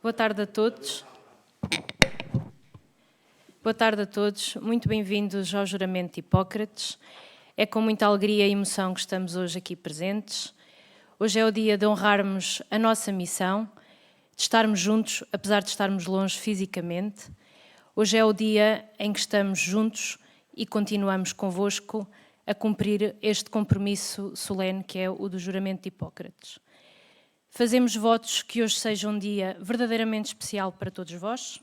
Boa tarde a todos. Boa tarde a todos. Muito bem-vindos ao Juramento de Hipócrates. É com muita alegria e emoção que estamos hoje aqui presentes. Hoje é o dia de honrarmos a nossa missão, de estarmos juntos, apesar de estarmos longe fisicamente. Hoje é o dia em que estamos juntos e continuamos convosco a cumprir este compromisso solene que é o do Juramento de Hipócrates. Fazemos votos que hoje seja um dia verdadeiramente especial para todos vós.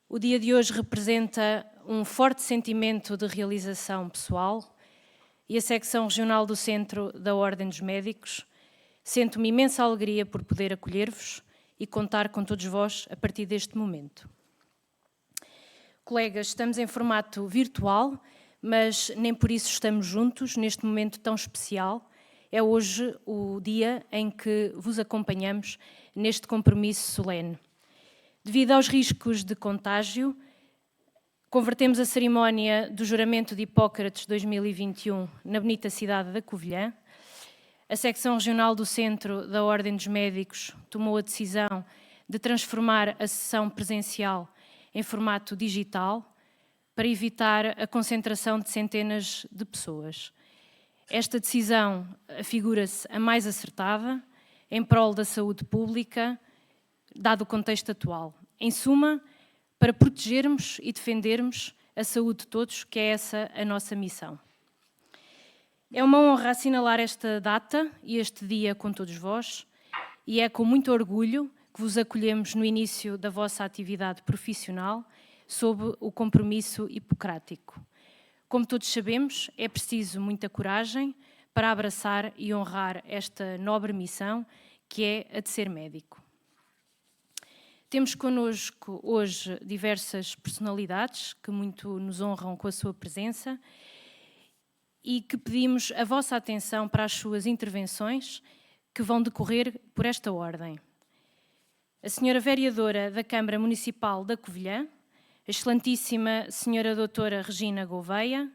O dia de hoje representa um forte sentimento de realização pessoal e a secção regional do Centro da Ordem dos Médicos sente uma imensa alegria por poder acolher-vos e contar com todos vós a partir deste momento. Colegas, estamos em formato virtual, mas nem por isso estamos juntos neste momento tão especial. É hoje o dia em que vos acompanhamos neste compromisso solene. Devido aos riscos de contágio, convertemos a cerimónia do Juramento de Hipócrates 2021 na bonita cidade da Covilhã. A secção regional do Centro da Ordem dos Médicos tomou a decisão de transformar a sessão presencial em formato digital para evitar a concentração de centenas de pessoas. Esta decisão afigura-se a mais acertada em prol da saúde pública, dado o contexto atual. Em suma, para protegermos e defendermos a saúde de todos, que é essa a nossa missão. É uma honra assinalar esta data e este dia com todos vós, e é com muito orgulho que vos acolhemos no início da vossa atividade profissional sob o compromisso hipocrático. Como todos sabemos, é preciso muita coragem para abraçar e honrar esta nobre missão, que é a de ser médico. Temos connosco hoje diversas personalidades que muito nos honram com a sua presença e que pedimos a vossa atenção para as suas intervenções que vão decorrer por esta ordem. A senhora vereadora da Câmara Municipal da Covilhã, a excelentíssima senhora doutora Regina Gouveia,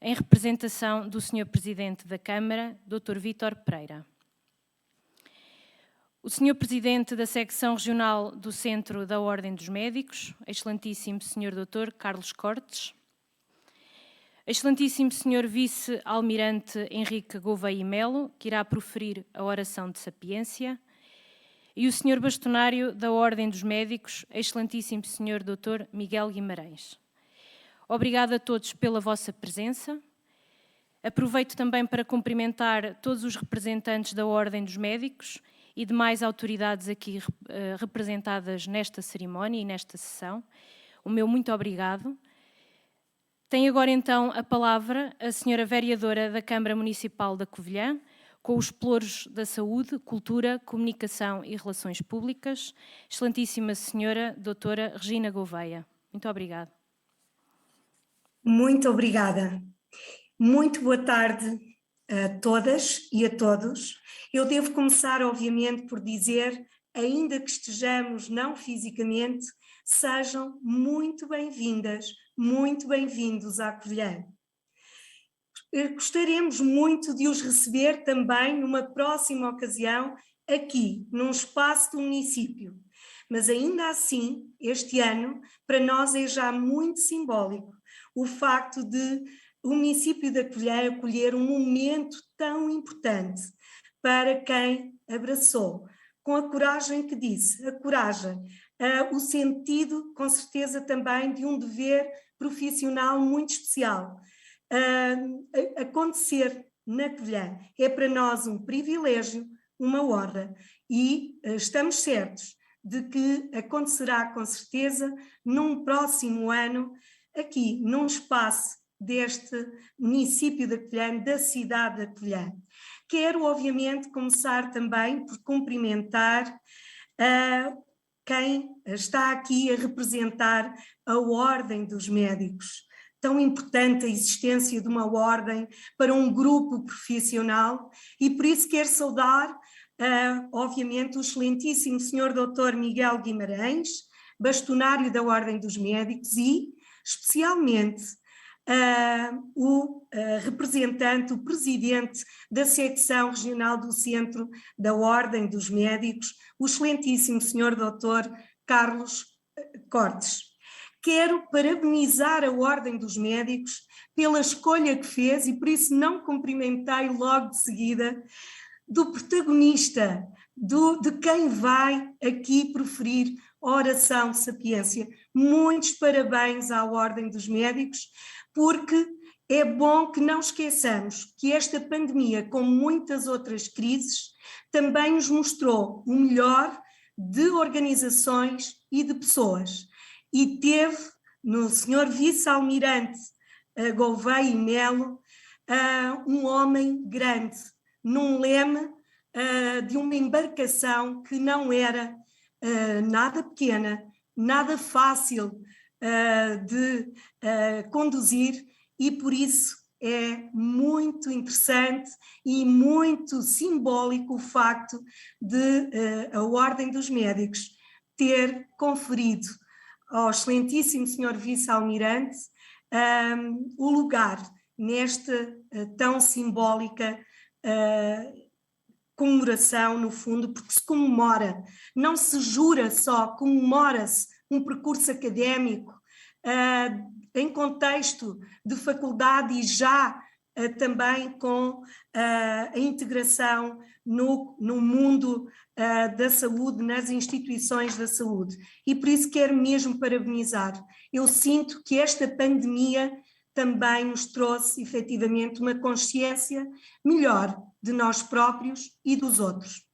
em representação do senhor Presidente da Câmara, Dr. Vítor Pereira. O senhor Presidente da Secção Regional do Centro da Ordem dos Médicos, excelentíssimo senhor Dr. Carlos Cortes, excelentíssimo senhor Vice-Almirante Henrique Gouveia e Melo, que irá proferir a oração de sapiência, e o senhor Bastonário da Ordem dos Médicos, excelentíssimo senhor Dr. Miguel Guimarães. Obrigada a todos pela vossa presença. Aproveito também para cumprimentar todos os representantes da Ordem dos Médicos e demais autoridades aqui representadas nesta cerimónia e nesta sessão. O meu muito obrigado. Tem agora então a palavra a senhora vereadora da Câmara Municipal da Covilhã, com os pelouros da saúde, cultura, comunicação e relações públicas, excelentíssima senhora doutora Regina Gouveia. Muito obrigada. Muito obrigada. Muito boa tarde a todas e a todos. Eu devo começar, obviamente, por dizer, ainda que estejamos não fisicamente, sejam muito bem-vindas, muito bem-vindos à Covilhã. Gostaríamos muito de os receber também numa próxima ocasião aqui, num espaço do município. Mas ainda assim, este ano, para nós é já muito simbólico o facto de o município da Covilhã acolher um momento tão importante para quem abraçou, com a coragem que disse, a coragem, o sentido, com certeza, também de um dever profissional muito especial. Acontecer na Covilhã é para nós um privilégio, uma honra, e estamos certos de que acontecerá com certeza num próximo ano, aqui num espaço deste município da Covilhã, da cidade da Covilhã. Quero obviamente começar também por cumprimentar quem está aqui a representar a Ordem dos Médicos. Tão importante a existência de uma ordem para um grupo profissional, e por isso quero saudar, obviamente, o excelentíssimo senhor Dr. Miguel Guimarães, bastonário da Ordem dos Médicos, e, especialmente, o representante, o presidente da secção regional do Centro da Ordem dos Médicos, o excelentíssimo Sr. Dr. Carlos Cortes. Quero parabenizar a Ordem dos Médicos pela escolha que fez, e por isso não cumprimentei logo de seguida, do protagonista, de quem vai aqui proferir a oração sapiência. Muitos parabéns à Ordem dos Médicos, porque é bom que não esqueçamos que esta pandemia, como muitas outras crises, também nos mostrou o melhor de organizações e de pessoas. E teve no Sr. Vice-Almirante Gouveia e Melo um homem grande, num leme de uma embarcação que não era nada pequena, nada fácil de conduzir, e por isso é muito interessante e muito simbólico o facto de a Ordem dos Médicos ter conferido ao excelentíssimo Sr. Vice-Almirante o lugar nesta tão simbólica comemoração, no fundo, porque se comemora, não se jura só, comemora-se um percurso académico em contexto de faculdade e já também com a integração no mundo da saúde, nas instituições da saúde. E por isso quero mesmo parabenizar. Eu sinto que esta pandemia também nos trouxe efetivamente uma consciência melhor de nós próprios e dos outros.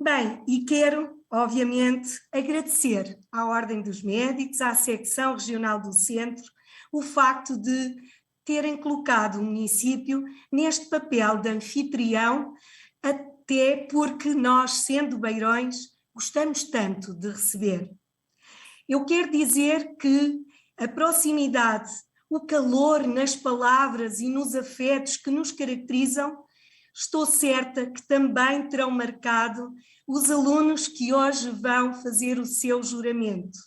Bem, e quero, obviamente, agradecer à Ordem dos Médicos, à Secção Regional do Centro, o facto de terem colocado o município neste papel de anfitrião, até porque nós, sendo beirões, gostamos tanto de receber. Eu quero dizer que a proximidade, o calor nas palavras e nos afetos que nos caracterizam, estou certa que também terão marcado os alunos que hoje vão fazer o seu juramento.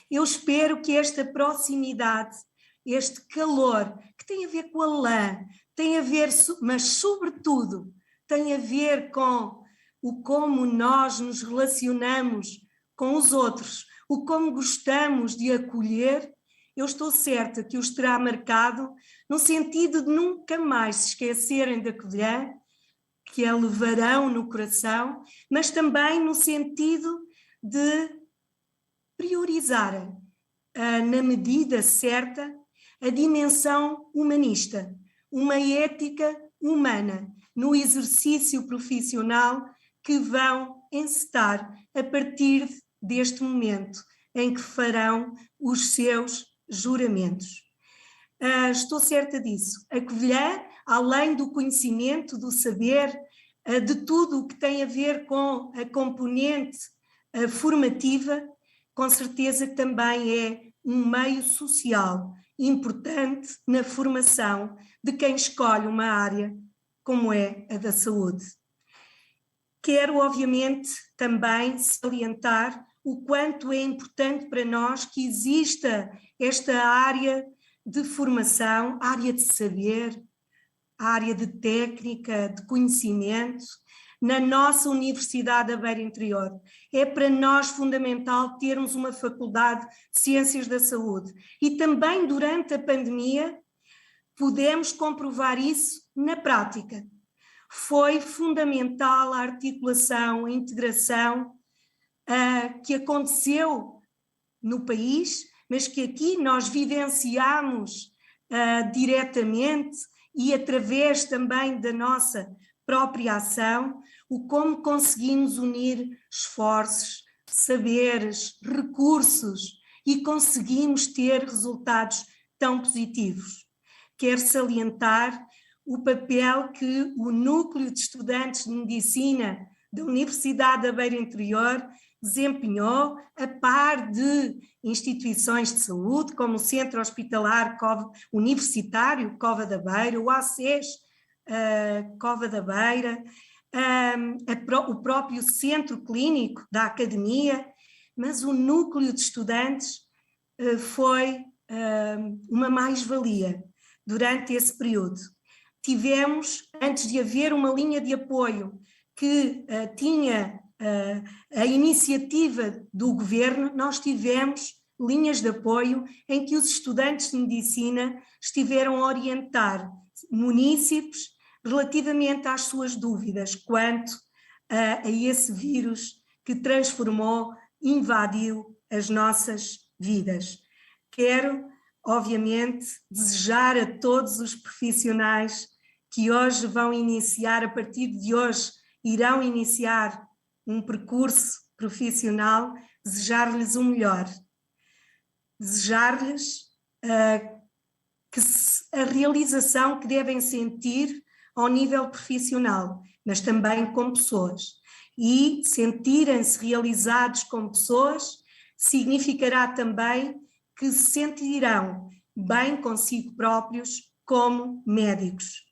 Eu espero que esta proximidade, este calor, que tem a ver com a lã, tem a ver, mas sobretudo tem a ver com o como nós nos relacionamos com os outros, o como gostamos de acolher, eu estou certa que os terá marcado no sentido de nunca mais se esquecerem da Covilhã, que a levarão no coração, mas também no sentido de priorizarem, na medida certa, a dimensão humanista, uma ética humana no exercício profissional que vão encetar a partir deste momento em que farão os seus juramentos. Estou certa disso. A Covilhã, além do conhecimento, do saber, de tudo o que tem a ver com a componente formativa, com certeza que também é um meio social importante na formação de quem escolhe uma área como é a da saúde. Quero, obviamente, também salientar o quanto é importante para nós que exista esta área de formação, área de saber, área de técnica, de conhecimento, na nossa Universidade da Beira Interior. É para nós fundamental termos uma faculdade de Ciências da Saúde. E também durante a pandemia pudemos comprovar isso na prática. Foi fundamental a articulação, a integração que aconteceu no país, mas que aqui nós vivenciamos diretamente e através também da nossa própria ação, o como conseguimos unir esforços, saberes, recursos e conseguimos ter resultados tão positivos. Quero salientar o papel que o Núcleo de Estudantes de Medicina da Universidade da Beira Interior desempenhou a par de instituições de saúde, como o Centro Hospitalar Universitário Cova da Beira, o ACES Cova da Beira, o próprio Centro Clínico da Academia, mas o Núcleo de Estudantes foi uma mais-valia durante esse período. Tivemos, antes de haver uma linha de apoio que tinha a iniciativa do governo, nós tivemos linhas de apoio em que os estudantes de medicina estiveram a orientar munícipes relativamente às suas dúvidas quanto a esse vírus que transformou, invadiu as nossas vidas. Quero, obviamente, desejar a todos os profissionais que hoje vão iniciar, a partir de hoje, irão iniciar um percurso profissional, desejar-lhes o melhor. Desejar-lhes a realização que devem sentir ao nível profissional, mas também como pessoas. E sentirem-se realizados como pessoas significará também que se sentirão bem consigo próprios como médicos.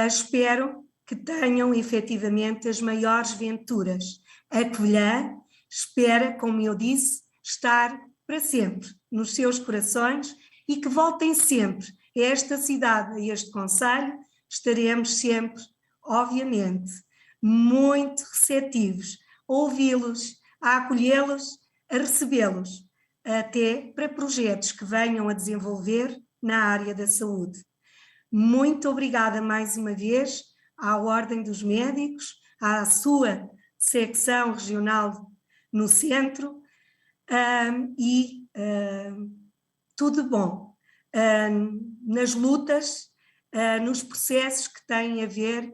Espero que tenham efetivamente as maiores venturas. A Covilhã espera, como eu disse, estar para sempre nos seus corações e que voltem sempre a esta cidade, a este concelho. Estaremos sempre, obviamente, muito receptivos a ouvi-los, a acolhê-los, a recebê-los, até para projetos que venham a desenvolver na área da saúde. Muito obrigada mais uma vez à Ordem dos Médicos, à sua secção regional no centro, e tudo bom nas lutas, nos processos que têm a ver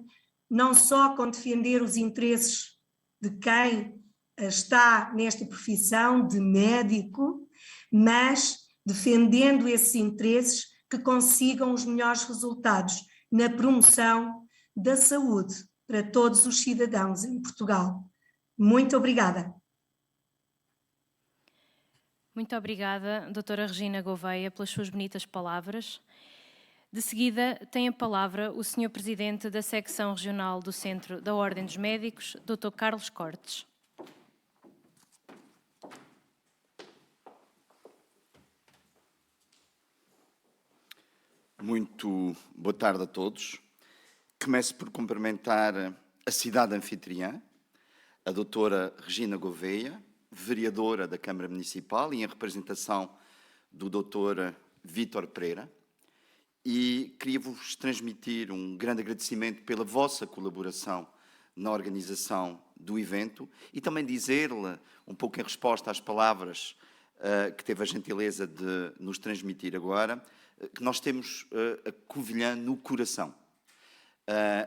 não só com defender os interesses de quem está nesta profissão de médico, mas defendendo esses interesses que consigam os melhores resultados na promoção da saúde para todos os cidadãos em Portugal. Muito obrigada. Muito obrigada, doutora Regina Gouveia, pelas suas bonitas palavras. De seguida, tem a palavra o Sr. Presidente da Secção Regional do Centro da Ordem dos Médicos, Dr. Carlos Cortes. Muito boa tarde a todos. Começo por cumprimentar a cidade anfitriã, a doutora Regina Gouveia, vereadora da Câmara Municipal e em representação do doutor Vítor Pereira, e queria-vos transmitir um grande agradecimento pela vossa colaboração na organização do evento e também dizer-lhe, um pouco em resposta às palavras que teve a gentileza de nos transmitir agora, que nós temos a Covilhã no coração.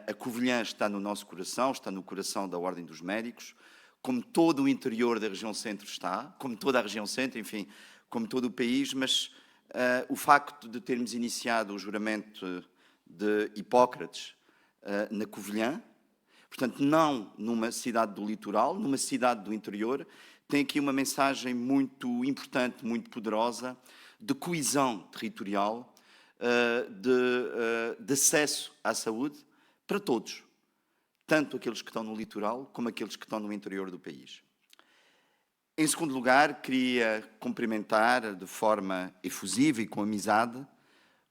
A Covilhã está no nosso coração, está no coração da Ordem dos Médicos, como todo o interior da região centro está, como toda a região centro, enfim, como todo o país, mas o facto de termos iniciado o juramento de Hipócrates na Covilhã, portanto, não numa cidade do litoral, numa cidade do interior, tem aqui uma mensagem muito importante, muito poderosa, de coesão territorial, de acesso à saúde para todos, tanto aqueles que estão no litoral como aqueles que estão no interior do país. Em segundo lugar, queria cumprimentar de forma efusiva e com amizade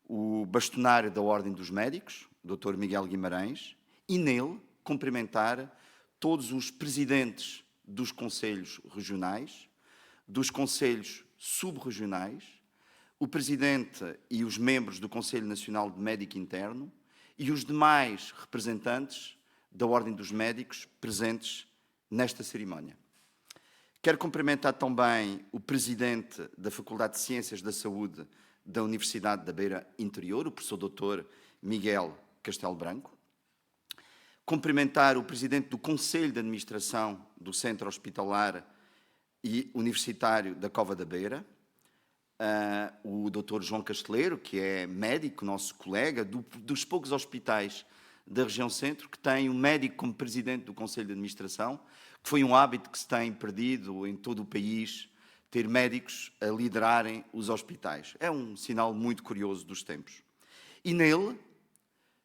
o bastonário da Ordem dos Médicos, Dr. Miguel Guimarães, e nele cumprimentar todos os presidentes dos conselhos regionais, dos conselhos subregionais, o presidente e os membros do Conselho Nacional de Médico Interno e os demais representantes da Ordem dos Médicos presentes nesta cerimónia. Quero cumprimentar também o presidente da Faculdade de Ciências da Saúde da Universidade da Beira Interior, o professor Dr. Miguel Castelo Branco. Cumprimentar o presidente do Conselho de Administração do Centro Hospitalar e Universitário da Cova da Beira, o Dr. João Casteleiro, que é médico, nosso colega, dos poucos hospitais da região centro, que tem um médico como presidente do Conselho de Administração, que foi um hábito que se tem perdido em todo o país, ter médicos a liderarem os hospitais. É um sinal muito curioso dos tempos. E nele,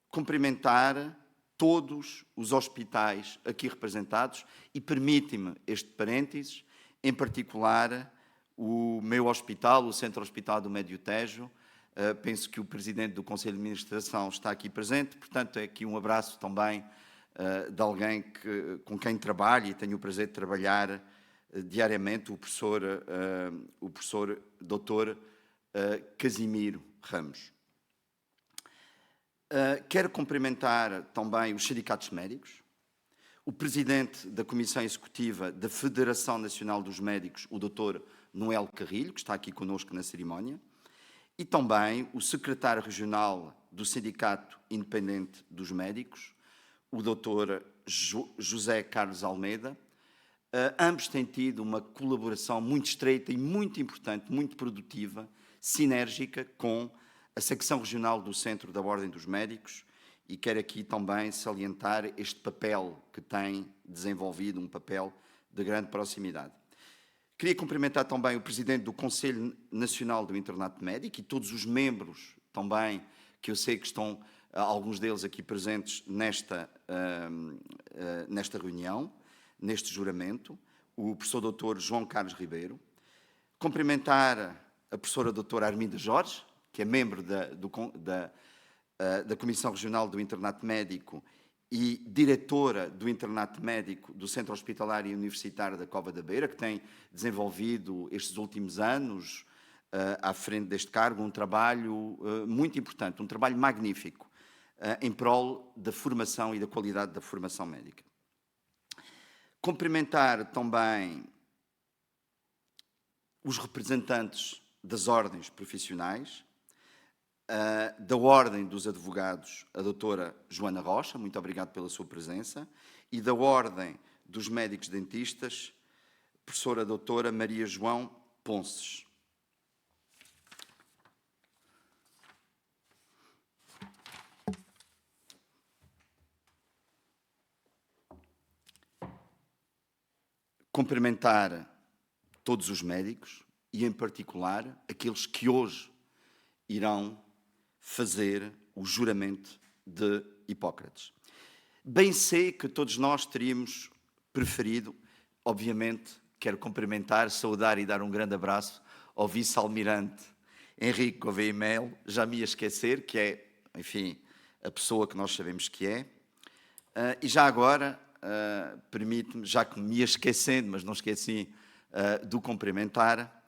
cumprimentar todos os hospitais aqui representados e permite-me este parênteses, em particular o meu hospital, o Centro Hospitalar do Médio Tejo. Penso que o Presidente do Conselho de Administração está aqui presente, portanto é aqui um abraço também de alguém com quem trabalho e tenho o prazer de trabalhar diariamente, o professor Dr. Casimiro Ramos. Quero cumprimentar também os sindicatos médicos, o Presidente da Comissão Executiva da Federação Nacional dos Médicos, o Dr. Noel Carrilho, que está aqui conosco na cerimónia, e também o Secretário Regional do Sindicato Independente dos Médicos, o Dr. José Carlos Almeida. Ambos têm tido uma colaboração muito estreita e muito importante, muito produtiva, sinérgica com a secção regional do Centro da Ordem dos Médicos, e quero aqui também salientar este papel que tem desenvolvido, um papel de grande proximidade. Queria cumprimentar também o Presidente do Conselho Nacional do Internato Médico e todos os membros também, que eu sei que estão, alguns deles aqui presentes nesta reunião, neste juramento, o professor Dr. João Carlos Ribeiro. Cumprimentar a professora doutora Arminda Jorge, que é membro da Comissão Regional do Internato Médico e diretora do Internato Médico do Centro Hospitalar e Universitário da Cova da Beira, que tem desenvolvido estes últimos anos, à frente deste cargo, um trabalho muito importante, um trabalho magnífico, em prol da formação e da qualidade da formação médica. Cumprimentar também os representantes das ordens profissionais, da Ordem dos Advogados, a doutora Joana Rocha, muito obrigado pela sua presença, e da Ordem dos Médicos Dentistas, professora doutora Maria João Ponces. Cumprimentar todos os médicos e, em particular, aqueles que hoje irão fazer o juramento de Hipócrates. Bem sei que todos nós teríamos preferido, obviamente, quero cumprimentar, saudar e dar um grande abraço ao vice-almirante Henrique Gouveia Melo, já me ia esquecer, que é, enfim, a pessoa que nós sabemos que é. E já agora, permite-me, já que me ia esquecendo, mas não esqueci de o cumprimentar,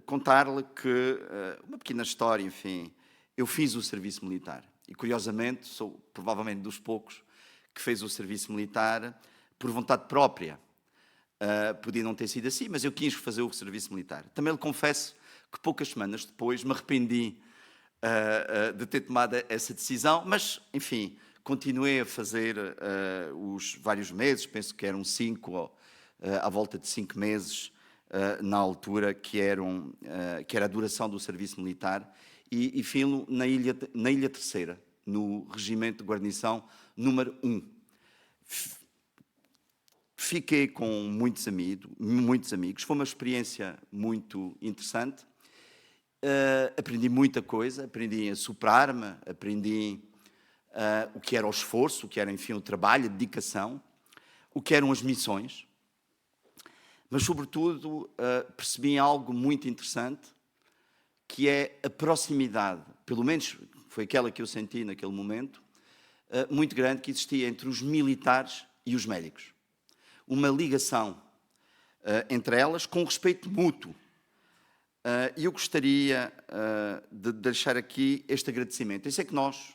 contar-lhe que, uma pequena história, enfim, eu fiz o serviço militar e, curiosamente, sou provavelmente dos poucos que fez o serviço militar por vontade própria. Podia não ter sido assim, mas eu quis fazer o serviço militar. Também lhe confesso que poucas semanas depois me arrependi de ter tomado essa decisão, mas, enfim, continuei a fazer os vários meses, penso que eram 5, à volta de 5 meses, na altura, que era a duração do serviço militar, e filo na Ilha Terceira, no Regimento de Guarnição número 1. Fiquei com muitos amigos, foi uma experiência muito interessante, aprendi muita coisa, aprendi a superar-me, aprendi o que era o esforço, o que era, enfim, o trabalho, a dedicação, o que eram as missões, mas, sobretudo, percebi algo muito interessante, que é a proximidade, pelo menos foi aquela que eu senti naquele momento, muito grande que existia entre os militares e os médicos. Uma ligação entre elas com respeito mútuo. E eu gostaria de deixar aqui este agradecimento. Eu sei que nós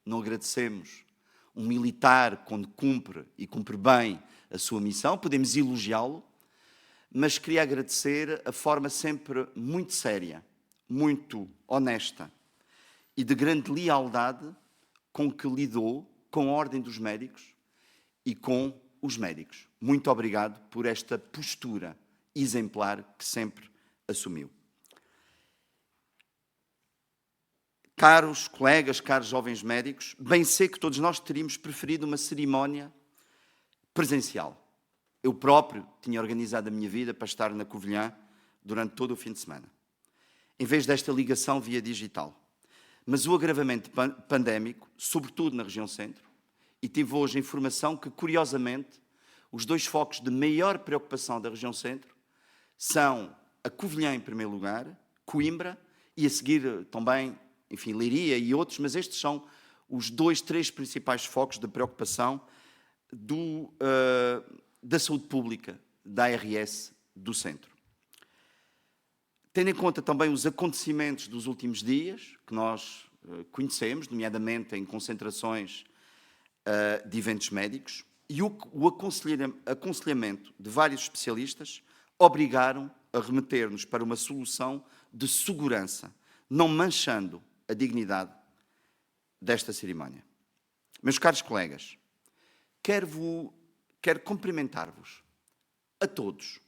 não agradecemos um militar quando cumpre e cumpre bem a sua missão, podemos elogiá-lo, mas queria agradecer a forma sempre muito séria, muito honesta e de grande lealdade com que lidou com a Ordem dos Médicos e com os médicos. Muito obrigado por esta postura exemplar que sempre assumiu. Caros colegas, caros jovens médicos, bem sei que todos nós teríamos preferido uma cerimónia presencial. Eu próprio tinha organizado a minha vida para estar na Covilhã durante todo o fim de semana, em vez desta ligação via digital. Mas o agravamento pandémico, sobretudo na região centro, e tive hoje a informação que, curiosamente, os 2 focos de maior preocupação da região centro são a Covilhã em primeiro lugar, Coimbra e a seguir também, enfim, Leiria e outros, mas estes são os 2, 3 principais focos de preocupação da saúde pública, da ARS do centro. Tendo em conta também os acontecimentos dos últimos dias, que nós conhecemos, nomeadamente em concentrações de eventos médicos, e o aconselhamento de vários especialistas obrigaram a remeter-nos para uma solução de segurança, não manchando a dignidade desta cerimónia. Meus caros colegas, quero cumprimentar-vos a todos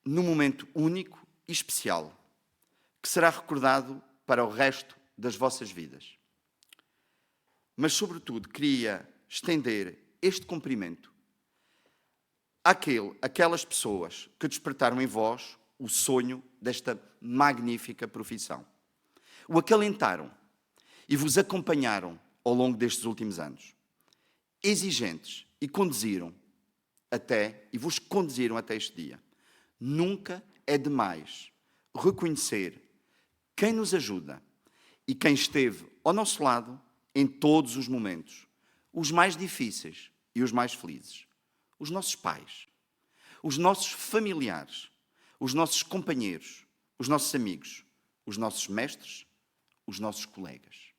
num momento único e especial, que será recordado para o resto das vossas vidas. Mas, sobretudo, queria estender este cumprimento àquelas pessoas que despertaram em vós o sonho desta magnífica profissão. O acalentaram e vos acompanharam ao longo destes últimos anos. Exigentes e vos conduziram até este dia. Nunca é demais reconhecer quem nos ajuda e quem esteve ao nosso lado em todos os momentos, os mais difíceis e os mais felizes. Os nossos pais, os nossos familiares, os nossos companheiros, os nossos amigos, os nossos mestres, os nossos colegas.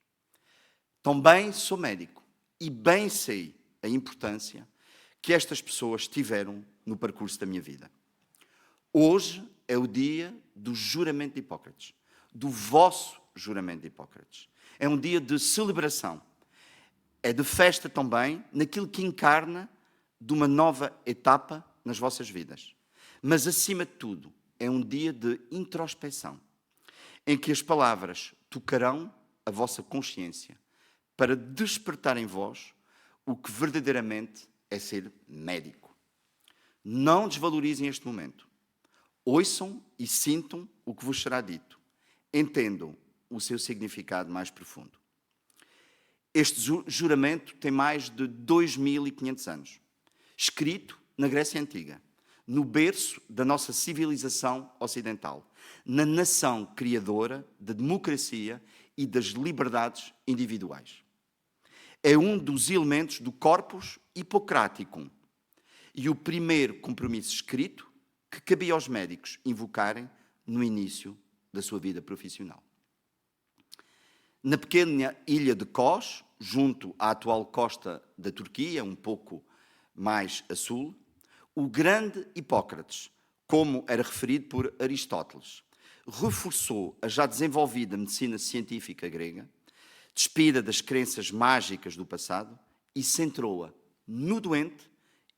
Também sou médico e bem sei a importância que estas pessoas tiveram no percurso da minha vida. Hoje é o dia do juramento de Hipócrates, do vosso juramento de Hipócrates. É um dia de celebração. É de festa também naquilo que encarna de uma nova etapa nas vossas vidas. Mas, acima de tudo, é um dia de introspecção, em que as palavras tocarão a vossa consciência para despertar em vós o que verdadeiramente é ser médico. Não desvalorizem este momento. Ouçam e sintam o que vos será dito. Entendam o seu significado mais profundo. Este juramento tem mais de 2500 anos. Escrito na Grécia Antiga, no berço da nossa civilização ocidental, na nação criadora da democracia e das liberdades individuais. É um dos elementos do Corpus Hippocraticum e o primeiro compromisso escrito que cabia aos médicos invocarem no início da sua vida profissional. Na pequena ilha de Kos, junto à atual costa da Turquia, um pouco mais a sul, o grande Hipócrates, como era referido por Aristóteles, reforçou a já desenvolvida medicina científica grega, despida das crenças mágicas do passado, e centrou-a no doente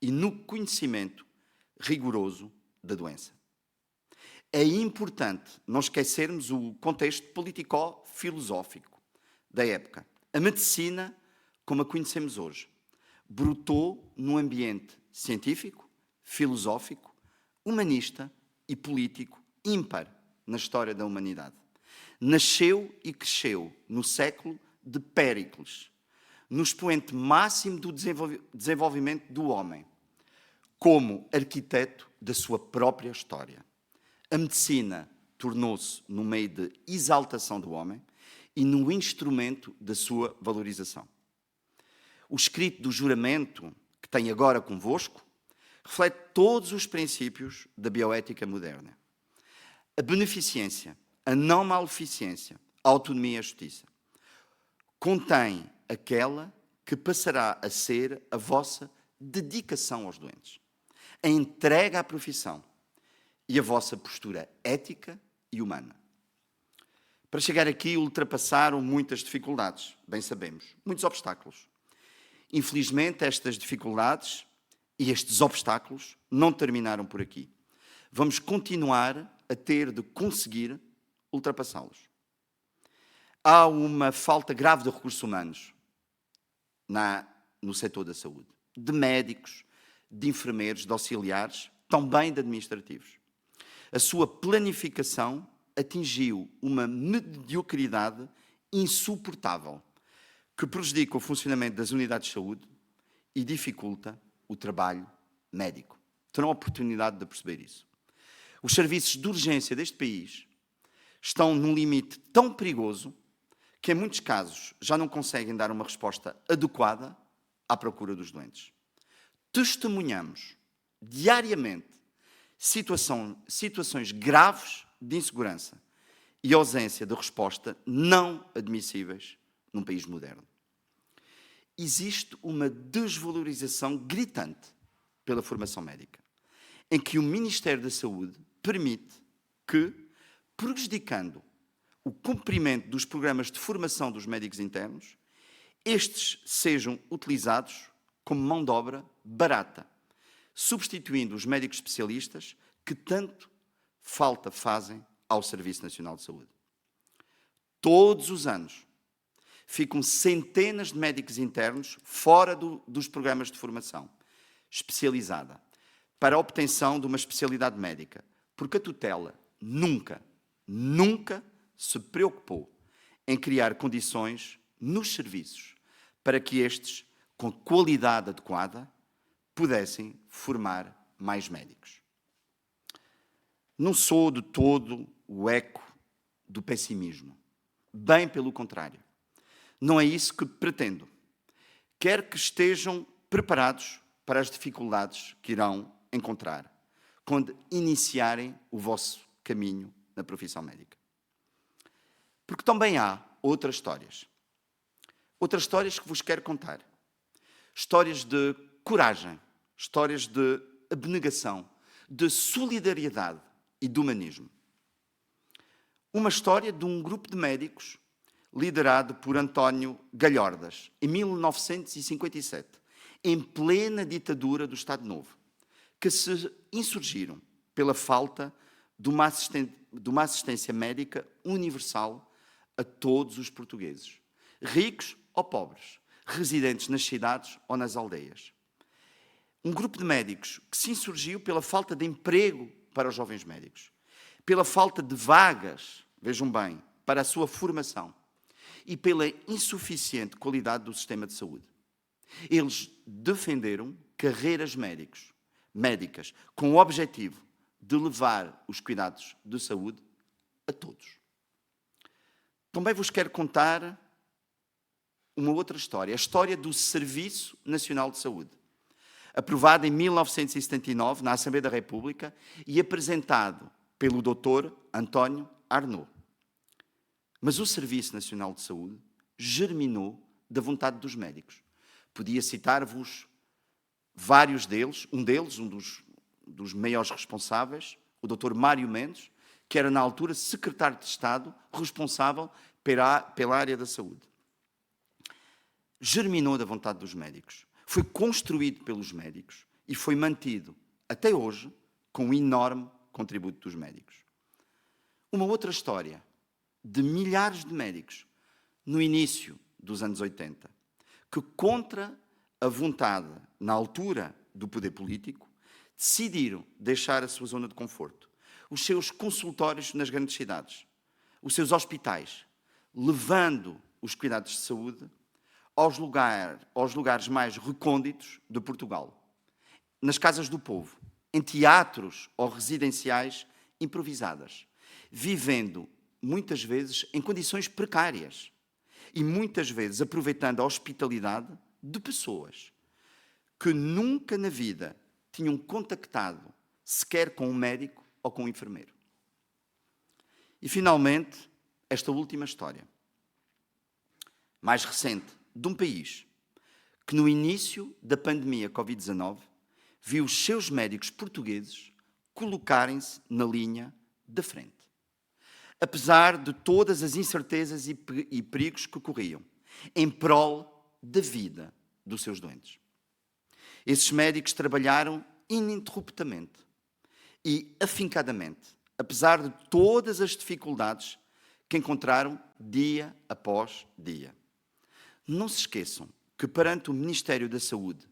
e no conhecimento rigoroso da doença. É importante não esquecermos o contexto político-filosófico da época. A medicina, como a conhecemos hoje, brotou num ambiente científico, filosófico, humanista e político ímpar na história da humanidade. Nasceu e cresceu no século de Péricles, no expoente máximo do desenvolvimento do homem, como arquiteto da sua própria história. A medicina tornou-se no meio de exaltação do homem e no instrumento da sua valorização. O escrito do juramento, que tem agora convosco, reflete todos os princípios da bioética moderna. A beneficência, a não maleficência, a autonomia e a justiça. Contém aquela que passará a ser a vossa dedicação aos doentes, a entrega à profissão e a vossa postura ética e humana. Para chegar aqui, ultrapassaram muitas dificuldades, bem sabemos, muitos obstáculos. Infelizmente, estas dificuldades e estes obstáculos não terminaram por aqui. Vamos continuar a ter de conseguir ultrapassá-los. Há uma falta grave de recursos humanos no setor da saúde, de médicos, de enfermeiros, de auxiliares, também de administrativos. A sua planificação atingiu uma mediocridade insuportável, que prejudica o funcionamento das unidades de saúde e dificulta o trabalho médico. Terão a oportunidade de perceber isso. Os serviços de urgência deste país estão num limite tão perigoso que, em muitos casos, já não conseguem dar uma resposta adequada à procura dos doentes. Testemunhamos diariamente situações graves de insegurança e ausência de resposta não admissíveis num país moderno. Existe uma desvalorização gritante pela formação médica, em que o Ministério da Saúde permite que, prejudicando o cumprimento dos programas de formação dos médicos internos, estes sejam utilizados como mão de obra barata, substituindo os médicos especialistas que tanto falta fazem ao Serviço Nacional de Saúde. Todos os anos ficam centenas de médicos internos fora dos programas de formação especializada para a obtenção de uma especialidade médica, porque a tutela nunca se preocupou em criar condições nos serviços para que estes, com qualidade adequada, pudessem formar mais médicos. Não sou de todo o eco do pessimismo. Bem pelo contrário. Não é isso que pretendo. Quero que estejam preparados para as dificuldades que irão encontrar quando iniciarem o vosso caminho na profissão médica. Porque também há outras histórias. Outras histórias que vos quero contar. Histórias de coragem, histórias de abnegação, de solidariedade e de humanismo. Uma história de um grupo de médicos liderado por António Galhordas, em 1957, em plena ditadura do Estado Novo, que se insurgiram pela falta de uma assistência médica universal a todos os portugueses, ricos ou pobres, residentes nas cidades ou nas aldeias. Um grupo de médicos que se insurgiu pela falta de emprego para os jovens médicos, pela falta de vagas, vejam bem, para a sua formação e pela insuficiente qualidade do sistema de saúde. Eles defenderam carreiras médicas, com o objetivo de levar os cuidados de saúde a todos. Também vos quero contar uma outra história, a história do Serviço Nacional de Saúde, aprovado em 1979 na Assembleia da República e apresentado pelo Dr. António Arnaud. Mas o Serviço Nacional de Saúde germinou da vontade dos médicos. Podia citar-vos vários deles, um dos maiores responsáveis, o Dr. Mário Mendes, que era na altura secretário de Estado responsável pela área da saúde. Germinou da vontade dos médicos, foi construído pelos médicos e foi mantido até hoje com um enorme contributo dos médicos. Uma outra história de milhares de médicos no início dos anos 80, que contra a vontade, na altura do poder político, decidiram deixar a sua zona de conforto, os seus consultórios nas grandes cidades, os seus hospitais, levando os cuidados de saúde aos lugares mais recônditos de Portugal, nas casas do povo, em teatros ou residenciais improvisadas, vivendo muitas vezes em condições precárias e muitas vezes aproveitando a hospitalidade de pessoas que nunca na vida tinham contactado sequer com um médico ou com um enfermeiro. E finalmente, esta última história, mais recente, de um país que no início da pandemia Covid-19 viu os seus médicos portugueses colocarem-se na linha da frente. Apesar de todas as incertezas e perigos que corriam, em prol da vida dos seus doentes. Esses médicos trabalharam ininterruptamente e afincadamente, apesar de todas as dificuldades que encontraram dia após dia. Não se esqueçam que perante o Ministério da Saúde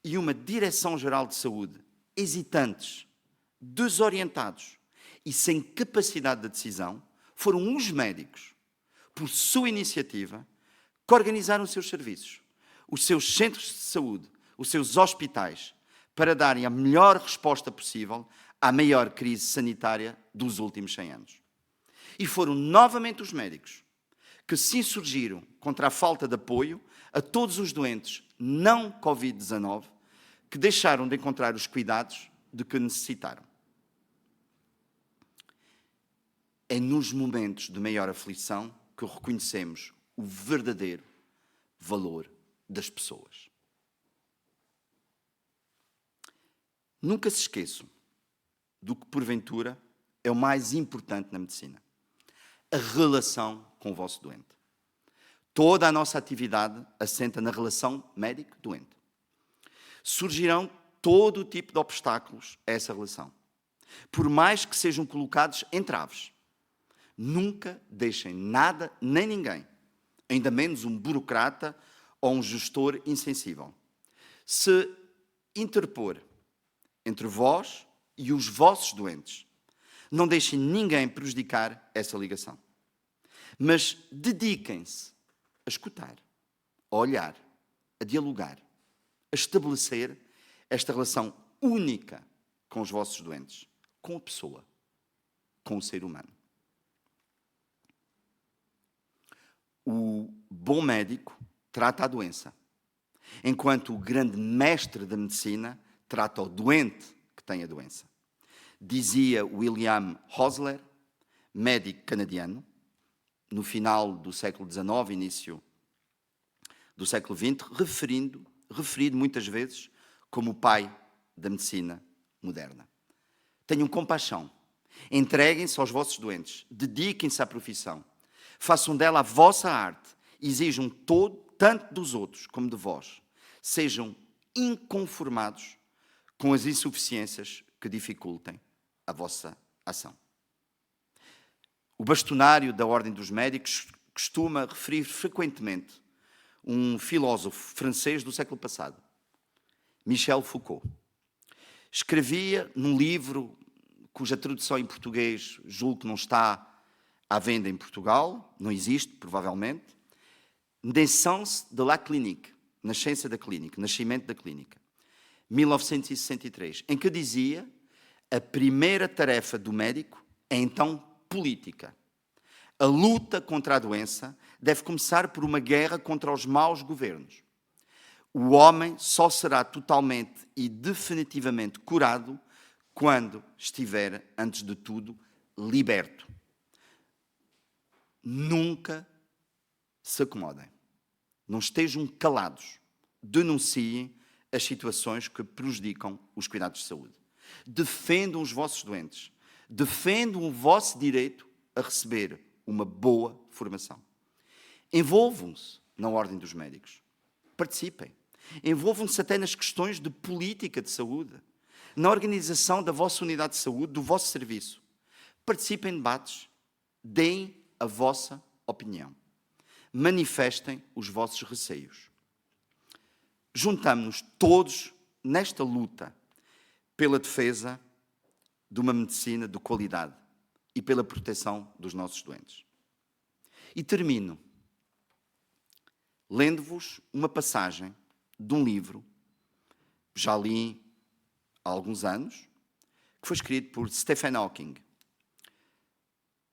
e uma Direção-Geral de Saúde hesitantes, desorientados e sem capacidade de decisão, foram os médicos, por sua iniciativa, que organizaram os seus serviços, os seus centros de saúde, os seus hospitais, para darem a melhor resposta possível à maior crise sanitária dos últimos 100 anos. E foram novamente os médicos que se insurgiram contra a falta de apoio a todos os doentes não Covid-19 que deixaram de encontrar os cuidados de que necessitaram. É nos momentos de maior aflição que reconhecemos o verdadeiro valor das pessoas. Nunca se esqueçam do que, porventura, é o mais importante na medicina: a relação com o vosso doente. Toda a nossa atividade assenta na relação médico-doente. Surgirão todo o tipo de obstáculos a essa relação, por mais que sejam colocados entraves. Nunca deixem nada nem ninguém, ainda menos um burocrata ou um gestor insensível, se interpor entre vós e os vossos doentes. Não deixem ninguém prejudicar essa ligação. Mas dediquem-se a escutar, a olhar, a dialogar, a estabelecer esta relação única com os vossos doentes, com a pessoa, com o ser humano. O bom médico trata a doença, enquanto o grande mestre da medicina trata o doente que tem a doença. Dizia William Hosler, médico canadiano, no final do século XIX, início do século XX, referido muitas vezes como o pai da medicina moderna. Tenham compaixão, entreguem-se aos vossos doentes, dediquem-se à profissão, façam dela a vossa arte, exijam tanto dos outros como de vós. Sejam inconformados com as insuficiências que dificultem a vossa ação. O bastonário da Ordem dos Médicos costuma referir frequentemente um filósofo francês do século passado, Michel Foucault. Escrevia num livro cuja tradução em português julgo que não está à venda em Portugal, não existe, provavelmente, Naissance de la Clinique, Nascença da Clínica, Nascimento da Clínica, 1963, em que dizia: a primeira tarefa do médico é então política. A luta contra a doença deve começar por uma guerra contra os maus governos. O homem só será totalmente e definitivamente curado quando estiver, antes de tudo, liberto. Nunca se acomodem. Não estejam calados. Denunciem as situações que prejudicam os cuidados de saúde. Defendam os vossos doentes. Defendam o vosso direito a receber uma boa formação. Envolvam-se na Ordem dos Médicos. Participem. Envolvam-se até nas questões de política de saúde, na organização da vossa unidade de saúde, do vosso serviço. Participem em debates. Deem a vossa opinião. Manifestem os vossos receios. Juntamo-nos todos nesta luta pela defesa de uma medicina de qualidade e pela proteção dos nossos doentes. E termino lendo-vos uma passagem de um livro, já li há alguns anos, que foi escrito por Stephen Hawking.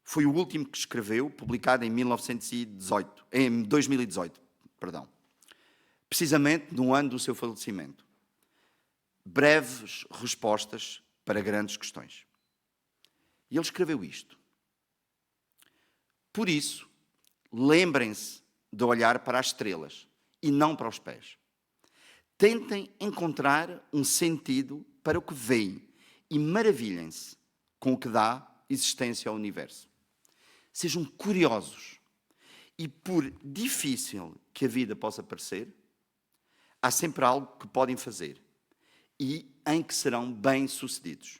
Foi o último que escreveu, publicado em 2018, precisamente no ano do seu falecimento. Breves respostas para grandes questões. E ele escreveu isto: por isso, lembrem-se de olhar para as estrelas e não para os pés. Tentem encontrar um sentido para o que veem e maravilhem-se com o que dá existência ao universo. Sejam curiosos e, por difícil que a vida possa parecer, há sempre algo que podem fazer e em que serão bem-sucedidos.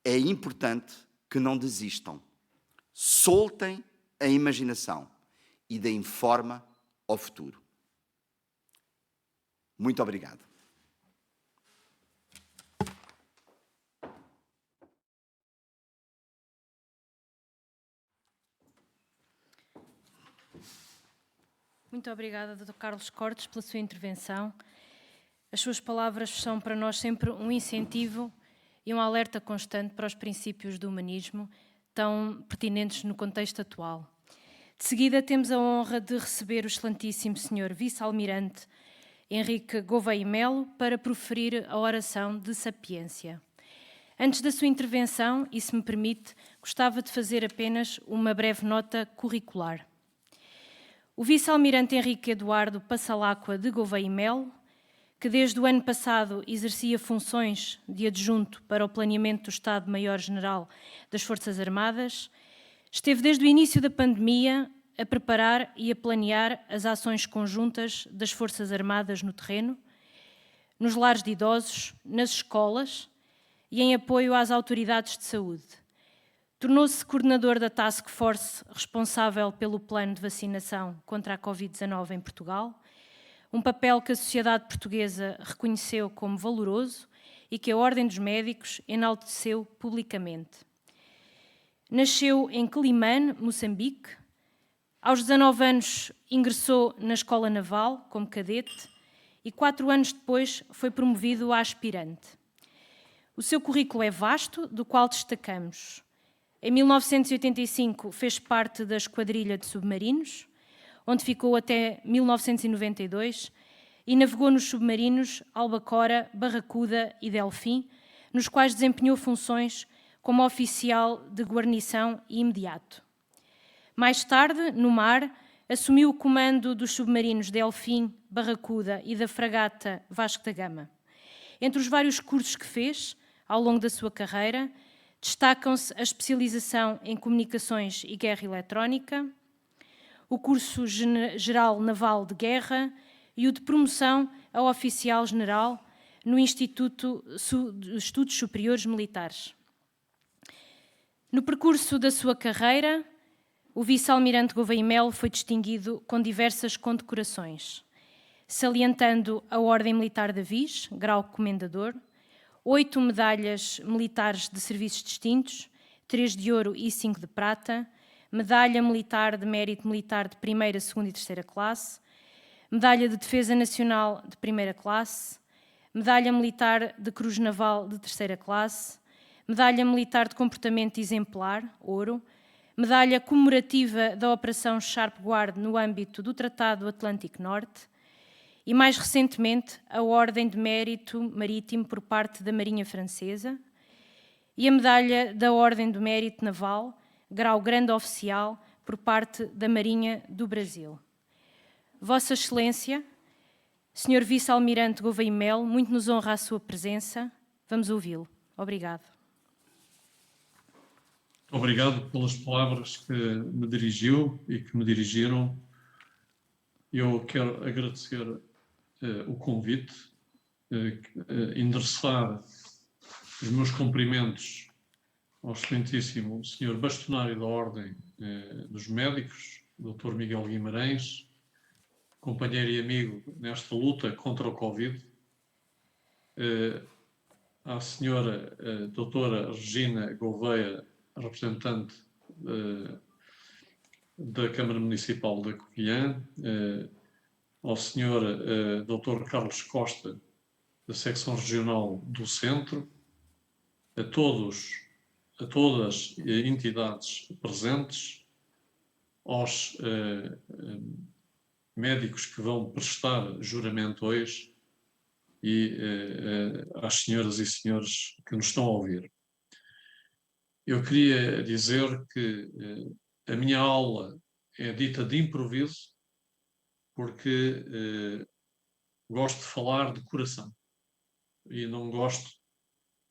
É importante que não desistam. Soltem a imaginação e deem forma ao futuro. Muito obrigado. Muito obrigada, Dr. Carlos Cortes, pela sua intervenção. As suas palavras são para nós sempre um incentivo e um alerta constante para os princípios do humanismo, tão pertinentes no contexto atual. De seguida, temos a honra de receber o excelentíssimo Sr. Vice-Almirante Henrique Gouveia e Melo para proferir a oração de sapiência. Antes da sua intervenção, e se me permite, gostava de fazer apenas uma breve nota curricular. O Vice-Almirante Henrique Eduardo Passalacqua de Gouveia e Melo, que desde o ano passado exercia funções de adjunto para o planeamento do Estado-Maior-General das Forças Armadas, esteve desde o início da pandemia a preparar e a planear as ações conjuntas das Forças Armadas no terreno, nos lares de idosos, nas escolas e em apoio às autoridades de saúde. Tornou-se coordenador da Task Force responsável pelo plano de vacinação contra a Covid-19 em Portugal, um papel que a sociedade portuguesa reconheceu como valoroso e que a Ordem dos Médicos enalteceu publicamente. Nasceu em Quelimane, Moçambique. Aos 19 anos ingressou na Escola Naval como cadete e 4 anos depois foi promovido a aspirante. O seu currículo é vasto, do qual destacamos. Em 1985 fez parte da Esquadrilha de Submarinos, onde ficou até 1992 e navegou nos submarinos Albacora, Barracuda e Delfim, nos quais desempenhou funções como oficial de guarnição e imediato. Mais tarde, no mar, assumiu o comando dos submarinos Delfim, Barracuda e da fragata Vasco da Gama. Entre os vários cursos que fez, ao longo da sua carreira, destacam-se a especialização em Comunicações e Guerra Eletrónica, o curso Geral Naval de Guerra e o de promoção a oficial-general no Instituto de Estudos Superiores Militares. No percurso da sua carreira, o Vice-Almirante Gouveia e Melo foi distinguido com diversas condecorações, salientando a Ordem Militar da Viz, grau Comendador, 8 medalhas militares de serviços distintos, 3 de ouro e 5 de prata, Medalha Militar de Mérito Militar de primeira, segunda e terceira classe, Medalha de Defesa Nacional de primeira classe, Medalha Militar de Cruz Naval de terceira classe, Medalha Militar de Comportamento Exemplar, ouro, Medalha Comemorativa da Operação Sharp Guard no âmbito do Tratado Atlântico Norte e, mais recentemente, a Ordem de Mérito Marítimo por parte da Marinha Francesa e a Medalha da Ordem do Mérito Naval, grau Grande Oficial, por parte da Marinha do Brasil. Vossa Excelência, Sr. Vice-Almirante Gouveia e Melo, muito nos honra a sua presença. Vamos ouvi-lo. Obrigado. Obrigado pelas palavras que me dirigiu e que me dirigiram. Eu quero agradecer o convite, endereçar os meus cumprimentos ao excelentíssimo Sr. Bastonário da Ordem dos Médicos, Dr. Miguel Guimarães, companheiro e amigo nesta luta contra o Covid, à Sra. Doutora Regina Gouveia, representante da Câmara Municipal da Covilhã, ao Sr. Dr. Carlos Costa, da Secção Regional do Centro, a todas as entidades presentes, aos médicos que vão prestar juramento hoje e às senhoras e senhores que nos estão a ouvir. Eu queria dizer que a minha aula é dita de improviso porque gosto de falar de coração e não gosto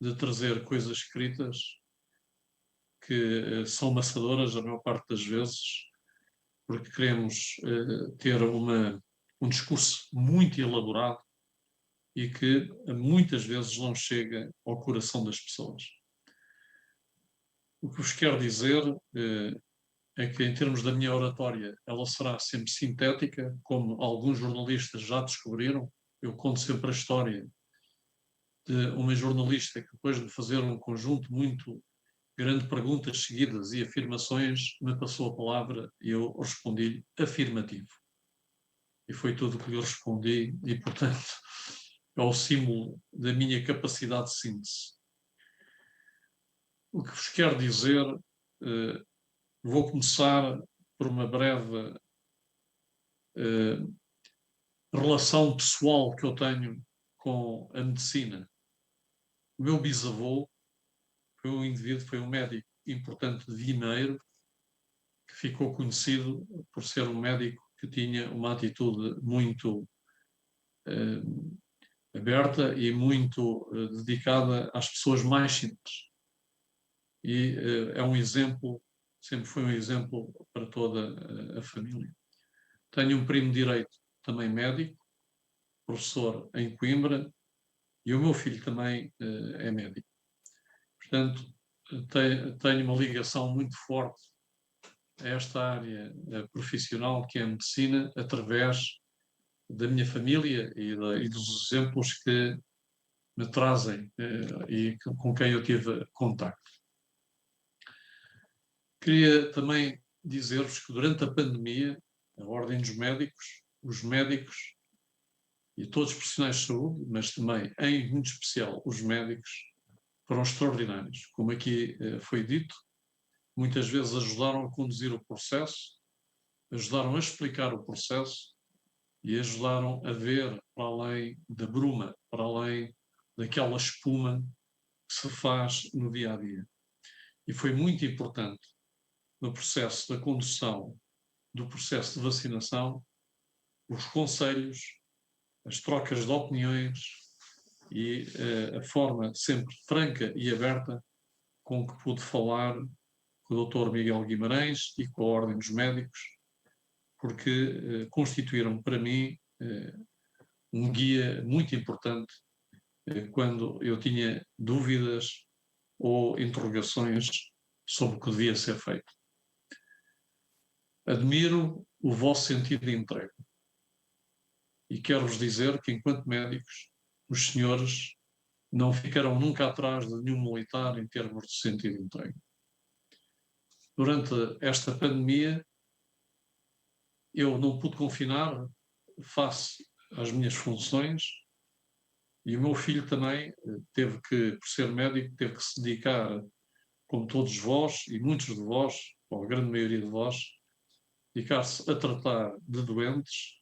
de trazer coisas escritas que são maçadoras a maior parte das vezes, porque queremos ter um discurso muito elaborado e que muitas vezes não chega ao coração das pessoas. O que vos quero dizer é que, em termos da minha oratória, ela será sempre sintética, como alguns jornalistas já descobriram. Eu conto sempre a história de uma jornalista que, depois de fazer um conjunto muito grande de perguntas seguidas e afirmações, me passou a palavra e eu respondi-lhe afirmativo. E foi tudo o que lhe respondi e, portanto, é o símbolo da minha capacidade de síntese. O que vos quero dizer, vou começar por uma breve relação pessoal que eu tenho com a medicina. O meu bisavô foi um indivíduo, foi um médico importante de Vineiro, que ficou conhecido por ser um médico que tinha uma atitude muito aberta e muito dedicada às pessoas mais simples. E é um exemplo, sempre foi um exemplo para toda a família. Tenho um primo direito, também médico, professor em Coimbra, e o meu filho também é médico. Portanto, tenho uma ligação muito forte a esta área profissional que é a medicina, através da minha família e dos exemplos que me trazem com quem eu tive contacto. Queria também dizer-vos que durante a pandemia, a Ordem dos Médicos, os médicos e todos os profissionais de saúde, mas também, em muito especial, os médicos, foram extraordinários. Como aqui foi dito, muitas vezes ajudaram a conduzir o processo, ajudaram a explicar o processo e ajudaram a ver para além da bruma, para além daquela espuma que se faz no dia a dia. E foi muito importante no processo da condução do processo de vacinação, os conselhos, as trocas de opiniões e a forma sempre franca e aberta com que pude falar com o Dr. Miguel Guimarães e com a Ordem dos Médicos, porque constituíram para mim um guia muito importante quando eu tinha dúvidas ou interrogações sobre o que devia ser feito. Admiro o vosso sentido de entrega e quero-vos dizer que, enquanto médicos, os senhores não ficarão nunca atrás de nenhum militar em termos de sentido de entrega. Durante esta pandemia, eu não pude confinar face às minhas funções e o meu filho também teve que, por ser médico, teve que se dedicar, como todos vós e muitos de vós, ou a grande maioria de vós, dedicar-se a tratar de doentes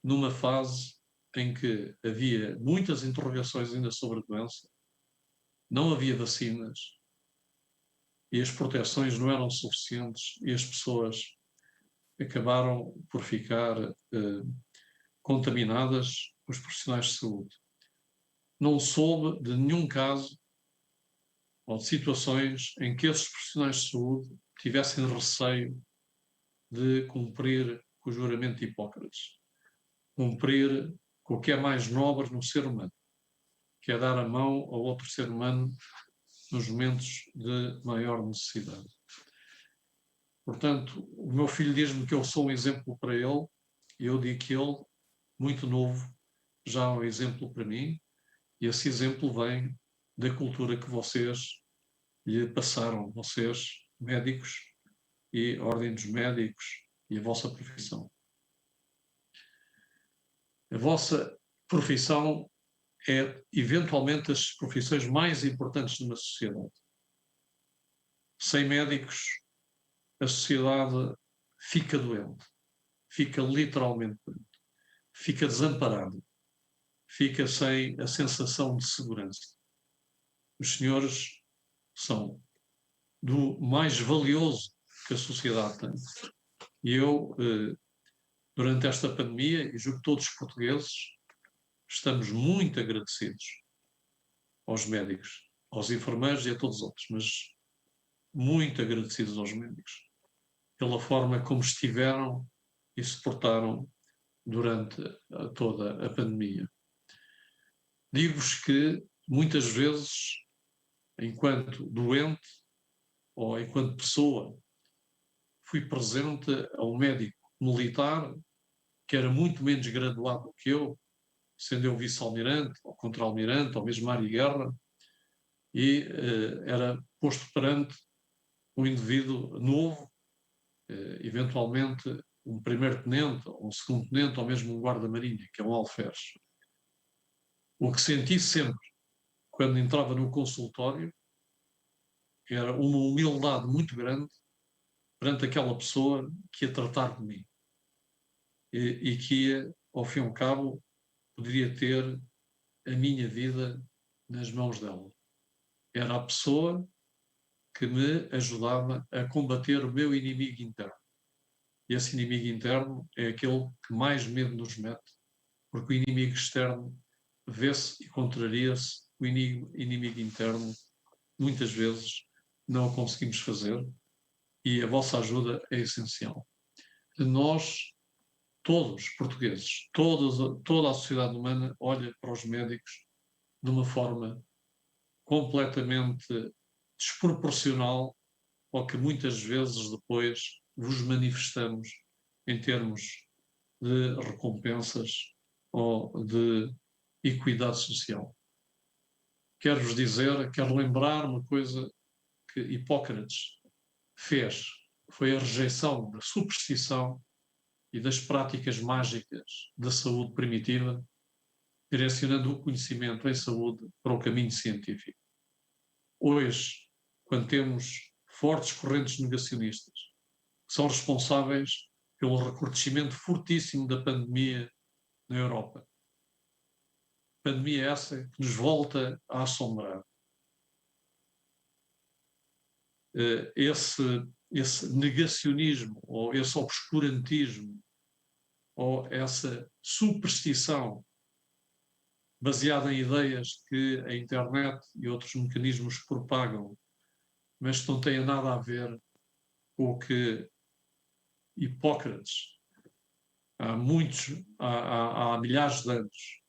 numa fase em que havia muitas interrogações ainda sobre a doença, não havia vacinas e as proteções não eram suficientes e as pessoas acabaram por ficar contaminadas, os profissionais de saúde. Não soube de nenhum caso ou de situações em que esses profissionais de saúde tivessem receio de cumprir com o juramento de Hipócrates, cumprir com o que é mais nobre no ser humano, que é dar a mão ao outro ser humano nos momentos de maior necessidade. Portanto, o meu filho diz-me que eu sou um exemplo para ele, e eu digo que ele, muito novo, já é um exemplo para mim, e esse exemplo vem da cultura que vocês lhe passaram, vocês, médicos e a Ordem dos Médicos e a vossa profissão. A vossa profissão é, eventualmente, as profissões mais importantes de uma sociedade. Sem médicos, a sociedade fica doente, fica literalmente doente, fica desamparada, fica sem a sensação de segurança. Os senhores são do mais valioso que a sociedade tem. E eu, durante esta pandemia, e julgo que todos os portugueses, estamos muito agradecidos aos médicos, aos enfermeiros e a todos os outros, mas muito agradecidos aos médicos pela forma como estiveram e se portaram durante toda a pandemia. Digo-vos que, muitas vezes, enquanto doente ou enquanto pessoa, fui presente a um médico militar que era muito menos graduado que eu, sendo eu vice-almirante, ou contra-almirante, ou mesmo área de guerra, e era posto perante um indivíduo novo, eventualmente um primeiro-tenente, ou um segundo-tenente, ou mesmo um guarda-marinha, que é um alferes. O que senti sempre, quando entrava no consultório, era uma humildade muito grande perante aquela pessoa que ia tratar de mim e que ia, ao fim e ao cabo, poderia ter a minha vida nas mãos dela. Era a pessoa que me ajudava a combater o meu inimigo interno. E esse inimigo interno é aquele que mais medo nos mete, porque o inimigo externo vê-se e contraria-se, o inimigo interno muitas vezes não o conseguimos fazer e a vossa ajuda é essencial. Nós, todos portugueses, toda a sociedade humana olha para os médicos de uma forma completamente desproporcional ao que muitas vezes depois vos manifestamos em termos de recompensas ou de equidade social. Quero-vos dizer, quero lembrar uma coisa que Hipócrates fez, foi a rejeição da superstição e das práticas mágicas da saúde primitiva, direcionando o conhecimento em saúde para o caminho científico. Hoje, quando temos fortes correntes negacionistas, que são responsáveis pelo recrudescimento fortíssimo da pandemia na Europa. Pandemia essa que nos volta a assombrar. Esse negacionismo, ou esse obscurantismo, ou essa superstição baseada em ideias que a internet e outros mecanismos propagam, mas que não têm nada a ver com o que Hipócrates, há milhares de anos,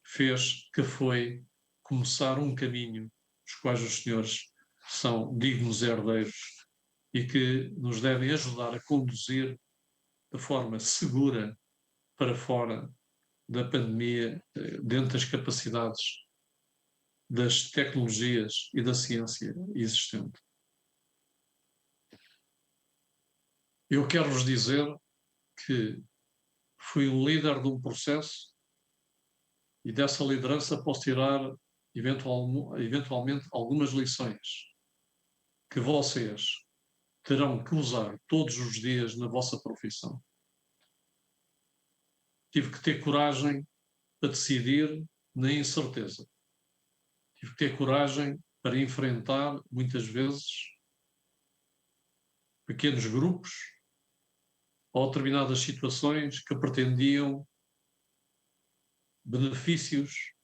fez, que foi começar um caminho, dos quais os senhores são dignos herdeiros e que nos devem ajudar a conduzir de forma segura para fora da pandemia, dentro das capacidades das tecnologias e da ciência existente. Eu quero vos dizer que fui um líder de um processo e dessa liderança posso tirar eventualmente algumas lições que vocês terão que usar todos os dias na vossa profissão. Tive que ter coragem para decidir na incerteza. Tive que ter coragem para enfrentar, muitas vezes, pequenos grupos ou determinadas situações que pretendiam benefícios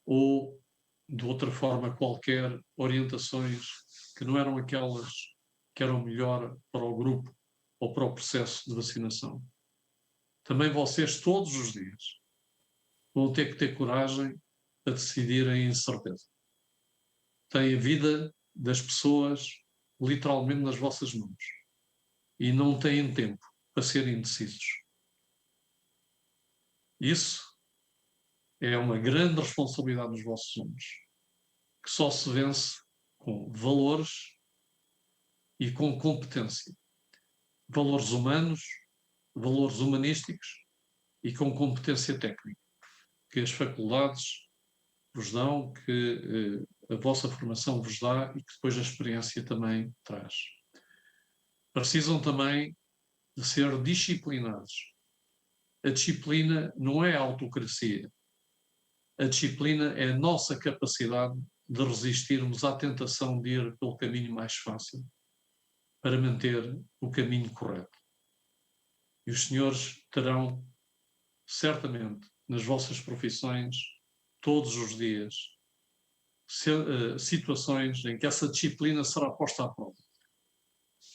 ou, de outra forma qualquer, orientações que não eram aquelas que eram melhor para o grupo ou para o processo de vacinação. Também vocês, todos os dias, vão ter que ter coragem para decidir em incerteza. Têm a vida das pessoas literalmente nas vossas mãos e não têm tempo para serem indecisos. Isso é uma grande responsabilidade nos vossos ombros, que só se vence com valores e com competência. Valores humanos, valores humanísticos e com competência técnica, que as faculdades vos dão, que a vossa formação vos dá e que depois a experiência também traz. Precisam também de ser disciplinados. A disciplina não é a autocracia. A disciplina é a nossa capacidade de resistirmos à tentação de ir pelo caminho mais fácil para manter o caminho correto. E os senhores terão, certamente, nas vossas profissões, todos os dias, situações em que essa disciplina será posta à prova,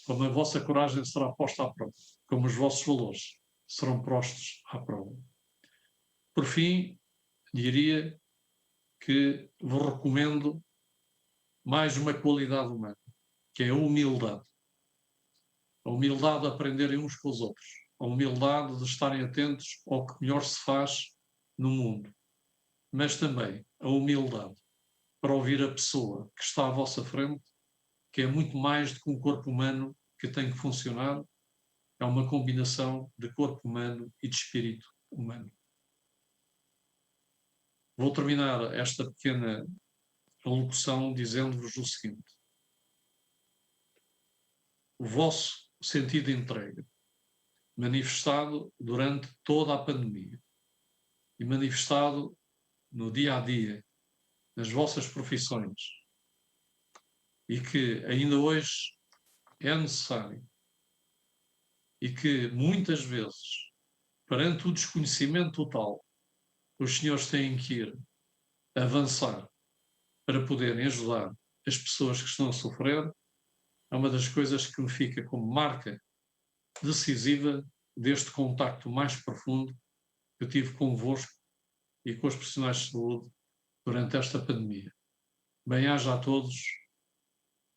como a vossa coragem será posta à prova, como os vossos valores serão postos à prova. Por fim, diria que vos recomendo mais uma qualidade humana, que é a humildade. A humildade de aprenderem uns com os outros, a humildade de estarem atentos ao que melhor se faz no mundo, mas também a humildade para ouvir a pessoa que está à vossa frente, que é muito mais do que um corpo humano que tem que funcionar, é uma combinação de corpo humano e de espírito humano. Vou terminar esta pequena alocução dizendo-vos o seguinte: o vosso sentido de entrega, manifestado durante toda a pandemia e manifestado no dia a dia, nas vossas profissões, e que ainda hoje é necessário, e que muitas vezes, perante o desconhecimento total, os senhores têm que ir avançar para poderem ajudar as pessoas que estão a sofrer, é uma das coisas que me fica como marca decisiva deste contacto mais profundo que eu tive convosco e com os profissionais de saúde durante esta pandemia. Bem-aja a todos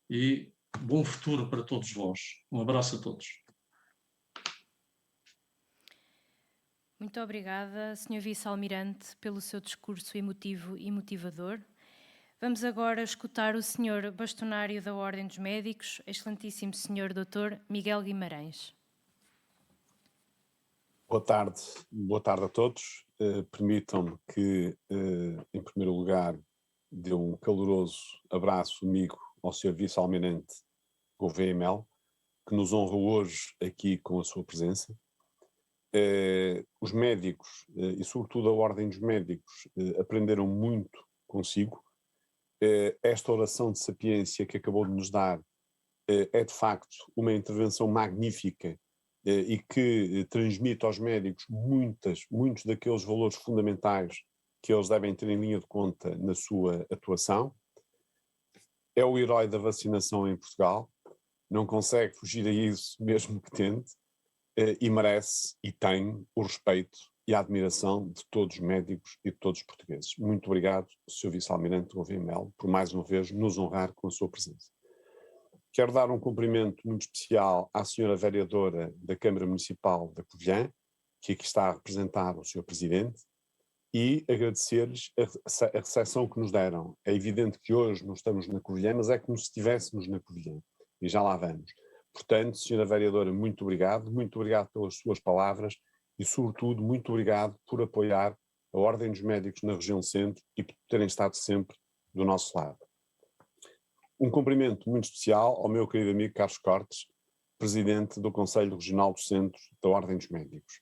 e bom futuro para todos vós. Um abraço a todos. Muito obrigada, Sr. Vice-Almirante, pelo seu discurso emotivo e motivador. Vamos agora escutar o Sr. Bastonário da Ordem dos Médicos, Excelentíssimo Sr. Dr. Miguel Guimarães. Boa tarde a todos. Permitam-me que, em primeiro lugar, dê um caloroso abraço amigo ao Sr. Vice-Almirante Gouveia Mel, que nos honra hoje aqui com a sua presença. Os médicos, e sobretudo a Ordem dos Médicos, aprenderam muito consigo. Esta oração de sapiência que acabou de nos dar é de facto uma intervenção magnífica e que transmite aos médicos muitos daqueles valores fundamentais que eles devem ter em linha de conta na sua atuação. É o herói da vacinação em Portugal, não consegue fugir a isso mesmo que tente, e merece e tem o respeito e a admiração de todos os médicos e de todos os portugueses. Muito obrigado, Sr. Vice-Almirante Gouveia Mel, por mais uma vez nos honrar com a sua presença. Quero dar um cumprimento muito especial à senhora vereadora da Câmara Municipal da Covilhã, que aqui está a representar o Sr. Presidente, e agradecer-lhes a recepção que nos deram. É evidente que hoje não estamos na Covilhã, mas é como se estivéssemos na Covilhã, e já lá vamos. Portanto, senhora vereadora, muito obrigado pelas suas palavras e, sobretudo, muito obrigado por apoiar a Ordem dos Médicos na região centro e por terem estado sempre do nosso lado. Um cumprimento muito especial ao meu querido amigo Carlos Cortes, Presidente do Conselho Regional do Centro da Ordem dos Médicos,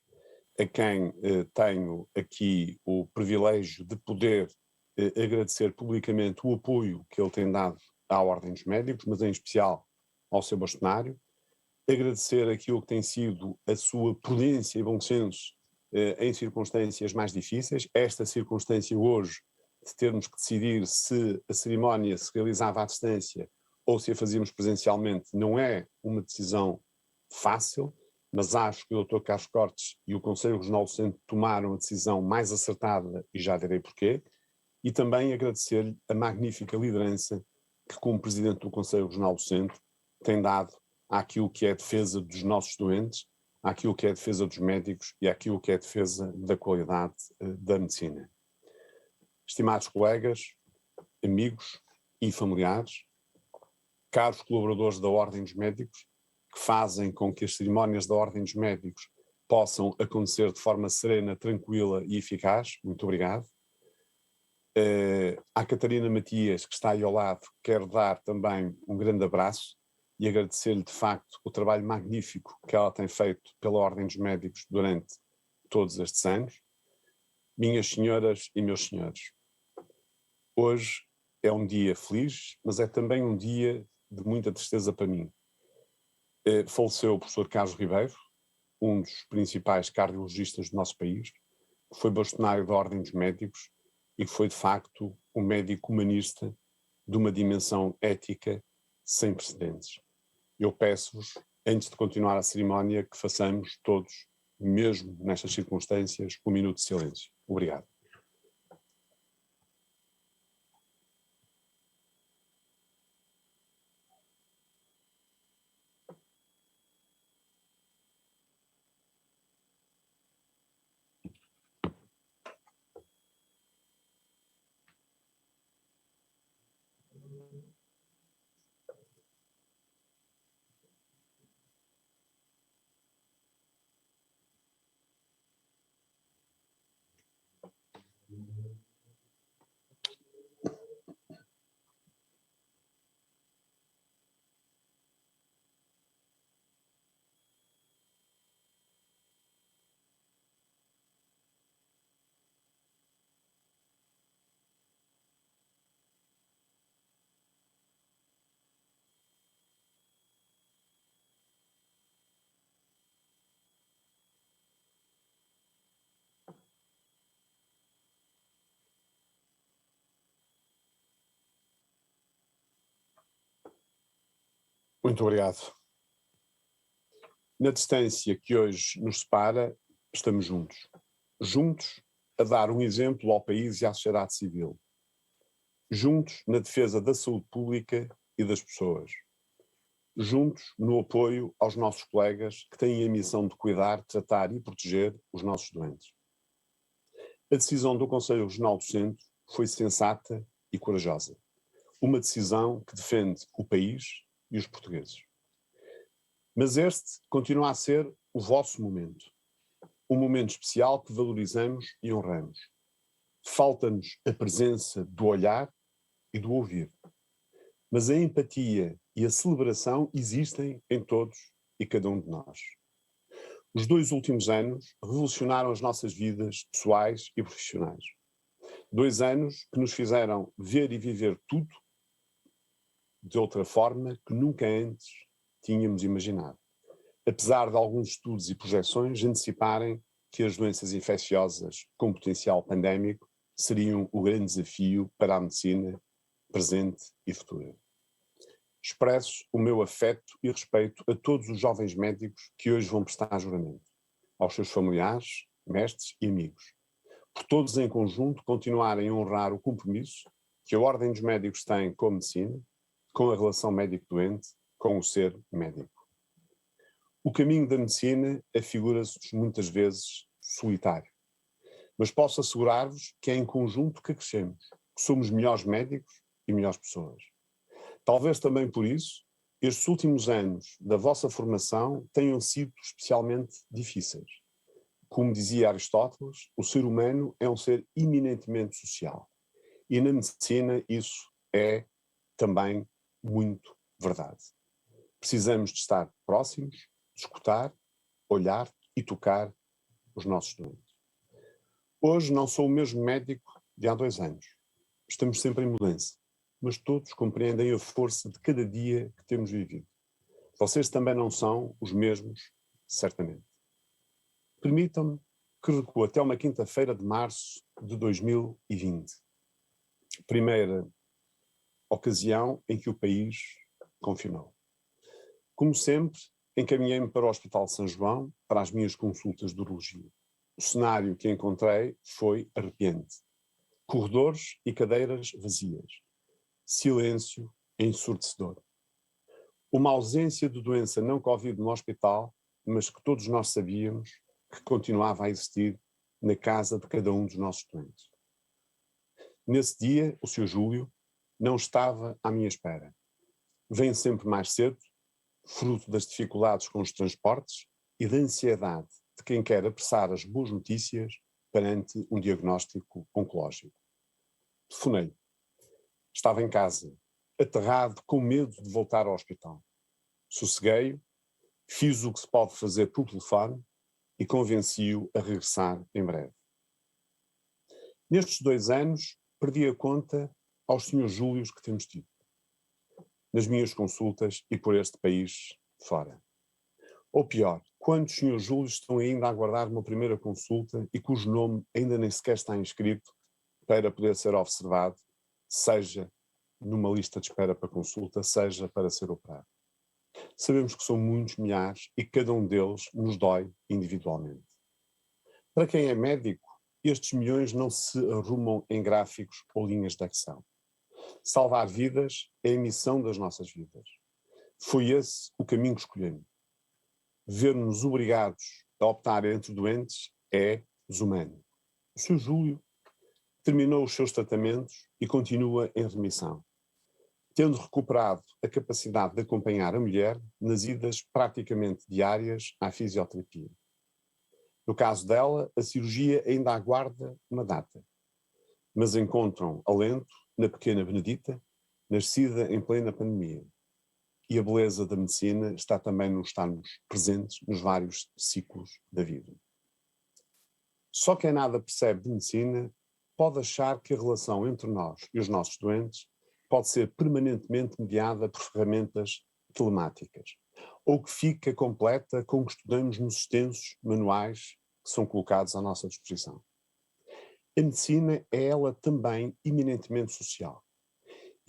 a quem tenho aqui o privilégio de poder agradecer publicamente o apoio que ele tem dado à Ordem dos Médicos, mas em especial ao seu bastonário, agradecer aquilo que tem sido a sua prudência e bom senso em circunstâncias mais difíceis. Esta circunstância hoje, de termos que decidir se a cerimónia se realizava à distância ou se a fazíamos presencialmente, não é uma decisão fácil, mas acho que o Dr. Carlos Cortes e o Conselho Regional do Centro tomaram a decisão mais acertada e já direi porquê, e também agradecer-lhe a magnífica liderança que, como Presidente do Conselho Regional do Centro, tem dado àquilo que é a defesa dos nossos doentes, àquilo que é a defesa dos médicos e àquilo que é a defesa da qualidade da medicina. Estimados colegas, amigos e familiares, caros colaboradores da Ordem dos Médicos, que fazem com que as cerimónias da Ordem dos Médicos possam acontecer de forma serena, tranquila e eficaz, muito obrigado. À Catarina Matias, que está aí ao lado, quero dar também um grande abraço e agradecer-lhe de facto o trabalho magnífico que ela tem feito pela Ordem dos Médicos durante todos estes anos. Minhas senhoras e meus senhores, hoje é um dia feliz, mas é também um dia de muita tristeza para mim. Faleceu o professor Carlos Ribeiro, um dos principais cardiologistas do nosso país, que foi bastonário da Ordem dos Médicos e que foi de facto um médico humanista de uma dimensão ética sem precedentes. Eu peço-vos, antes de continuar a cerimónia, que façamos todos, mesmo nestas circunstâncias, um minuto de silêncio. Obrigado. Muito obrigado. Na distância que hoje nos separa, estamos juntos. Juntos a dar um exemplo ao país e à sociedade civil. Juntos na defesa da saúde pública e das pessoas. Juntos no apoio aos nossos colegas que têm a missão de cuidar, tratar e proteger os nossos doentes. A decisão do Conselho Regional do Centro foi sensata e corajosa. Uma decisão que defende o país e os portugueses. Mas este continua a ser o vosso momento. Um momento especial que valorizamos e honramos. Falta-nos a presença do olhar e do ouvir. Mas a empatia e a celebração existem em todos e cada um de nós. Os 2 últimos anos revolucionaram as nossas vidas pessoais e profissionais. 2 anos que nos fizeram ver e viver tudo de outra forma que nunca antes tínhamos imaginado. Apesar de alguns estudos e projeções anteciparem que as doenças infecciosas com potencial pandémico seriam o grande desafio para a medicina presente e futura. Expresso o meu afeto e respeito a todos os jovens médicos que hoje vão prestar juramento, aos seus familiares, mestres e amigos, por todos em conjunto continuarem a honrar o compromisso que a Ordem dos Médicos tem com a medicina, com a relação médico-doente, com o ser médico. O caminho da medicina afigura-se muitas vezes solitário, mas posso assegurar-vos que é em conjunto que crescemos, que somos melhores médicos e melhores pessoas. Talvez também por isso, estes últimos anos da vossa formação tenham sido especialmente difíceis. Como dizia Aristóteles, o ser humano é um ser eminentemente social. E na medicina isso é também muito verdade. Precisamos de estar próximos, de escutar, olhar e tocar os nossos doentes. Hoje não sou o mesmo médico de há 2 anos. Estamos sempre em mudança, mas todos compreendem a força de cada dia que temos vivido. Vocês também não são os mesmos, certamente. Permitam-me que recue até uma quinta-feira de março de 2020. Primeira ocasião em que o país confinou. Como sempre, encaminhei-me para o Hospital de São João para as minhas consultas de urologia. O cenário que encontrei foi arrepiante. Corredores e cadeiras vazias. Silêncio ensurdecedor. Uma ausência de doença não Covid no hospital, mas que todos nós sabíamos que continuava a existir na casa de cada um dos nossos doentes. Nesse dia, o Sr. Júlio não estava à minha espera. Vem sempre mais cedo, fruto das dificuldades com os transportes e da ansiedade de quem quer apressar as boas notícias perante um diagnóstico oncológico. Telefonei. Estava em casa, aterrado, com medo de voltar ao hospital. Sosseguei-o, fiz o que se pode fazer por telefone e convenci-o a regressar em breve. Nestes 2 anos, perdi a conta aos Srs. Júlios que temos tido, nas minhas consultas e por este país fora. Ou pior, quantos Srs. Júlios estão ainda a aguardar uma primeira consulta e cujo nome ainda nem sequer está inscrito para poder ser observado, seja numa lista de espera para consulta, seja para ser operado. Sabemos que são muitos milhares e cada um deles nos dói individualmente. Para quem é médico, estes milhões não se arrumam em gráficos ou linhas de Excel. Salvar vidas é a missão das nossas vidas. Foi esse o caminho que escolhemos. Ver-nos obrigados a optar entre doentes é desumano. O Sr. Júlio terminou os seus tratamentos e continua em remissão, tendo recuperado a capacidade de acompanhar a mulher nas idas praticamente diárias à fisioterapia. No caso dela, a cirurgia ainda aguarda uma data, mas encontram alento na pequena Benedita, nascida em plena pandemia. E a beleza da medicina está também nos estarmos presentes nos vários ciclos da vida. Só quem nada percebe de medicina pode achar que a relação entre nós e os nossos doentes pode ser permanentemente mediada por ferramentas telemáticas, ou que fica completa com o que estudamos nos extensos manuais que são colocados à nossa disposição. A medicina é ela também eminentemente social.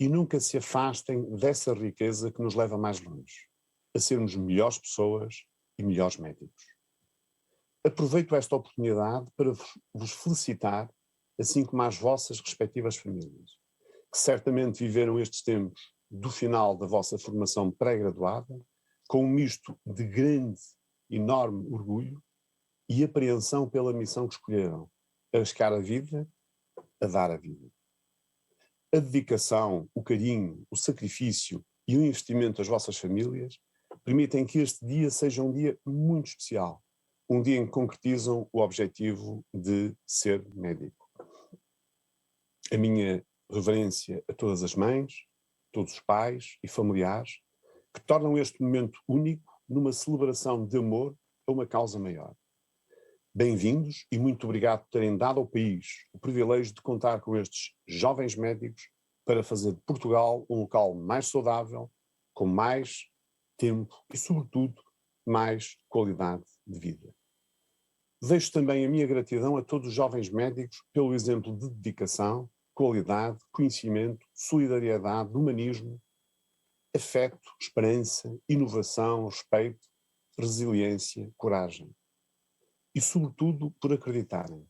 e nunca se afastem dessa riqueza que nos leva mais longe, a sermos melhores pessoas e melhores médicos. Aproveito esta oportunidade para vos felicitar, assim como às vossas respectivas famílias, que certamente viveram estes tempos do final da vossa formação pré-graduada, com um misto de grande, enorme orgulho e apreensão pela missão que escolheram, arriscar a vida, a dar a vida. A dedicação, o carinho, o sacrifício e o investimento das vossas famílias permitem que este dia seja um dia muito especial, um dia em que concretizam o objetivo de ser médico. A minha reverência a todas as mães, todos os pais e familiares que tornam este momento único numa celebração de amor a uma causa maior. Bem-vindos e muito obrigado por terem dado ao país o privilégio de contar com estes jovens médicos para fazer de Portugal um local mais saudável, com mais tempo e, sobretudo, mais qualidade de vida. Deixo também a minha gratidão a todos os jovens médicos pelo exemplo de dedicação, qualidade, conhecimento, solidariedade, humanismo, afeto, esperança, inovação, respeito, resiliência, coragem. E, sobretudo, por acreditarem.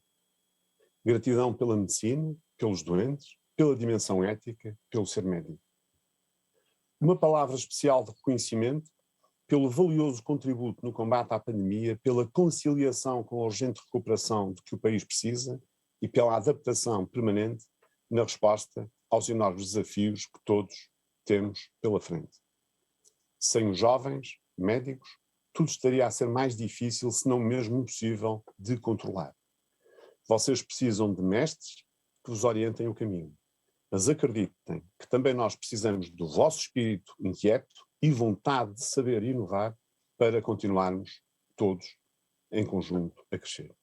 Gratidão pela medicina, pelos doentes, pela dimensão ética, pelo ser médico. Uma palavra especial de reconhecimento pelo valioso contributo no combate à pandemia, pela conciliação com a urgente recuperação de que o país precisa e pela adaptação permanente na resposta aos enormes desafios que todos temos pela frente. Sem os jovens médicos, tudo estaria a ser mais difícil, se não mesmo impossível, de controlar. Vocês precisam de mestres que vos orientem o caminho. Mas acreditem que também nós precisamos do vosso espírito inquieto e vontade de saber inovar para continuarmos todos em conjunto a crescer.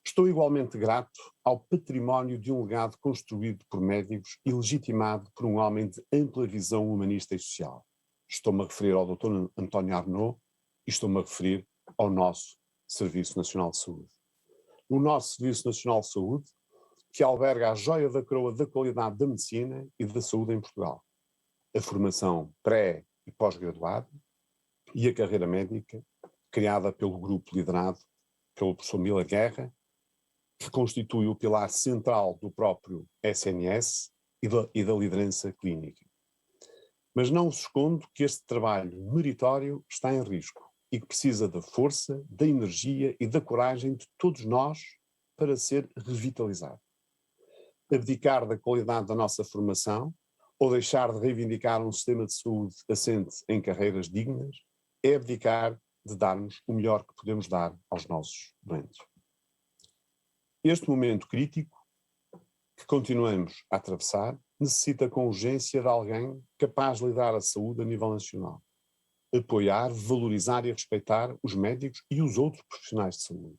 Estou igualmente grato ao património de um legado construído por médicos e legitimado por um homem de ampla visão humanista e social. Estou-me a referir ao Dr. António Arnaud e estou-me a referir ao nosso Serviço Nacional de Saúde. O nosso Serviço Nacional de Saúde, que alberga a joia da coroa da qualidade da medicina e da saúde em Portugal. A formação pré- e pós-graduada e a carreira médica, criada pelo grupo liderado pelo professor Mila Guerra, que constitui o pilar central do próprio SNS e da liderança clínica. Mas não vos escondo que este trabalho meritório está em risco e que precisa da força, da energia e da coragem de todos nós para ser revitalizado. Abdicar da qualidade da nossa formação ou deixar de reivindicar um sistema de saúde assente em carreiras dignas é abdicar de darmos o melhor que podemos dar aos nossos doentes. Este momento crítico que continuamos a atravessar necessita com urgência de alguém capaz de lidar a saúde a nível nacional, apoiar, valorizar e respeitar os médicos e os outros profissionais de saúde,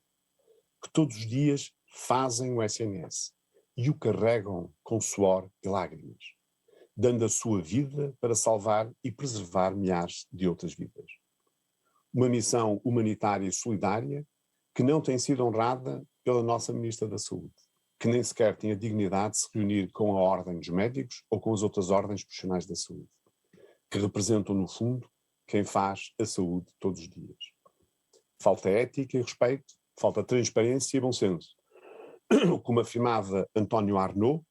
que todos os dias fazem o SNS e o carregam com suor e lágrimas, dando a sua vida para salvar e preservar milhares de outras vidas. Uma missão humanitária e solidária que não tem sido honrada pela nossa Ministra da Saúde, que nem sequer tem a dignidade de se reunir com a Ordem dos Médicos ou com as outras ordens profissionais da saúde, que representam, no fundo, quem faz a saúde todos os dias. Falta ética e respeito, falta transparência e bom senso. Como afirmava António Arnaud,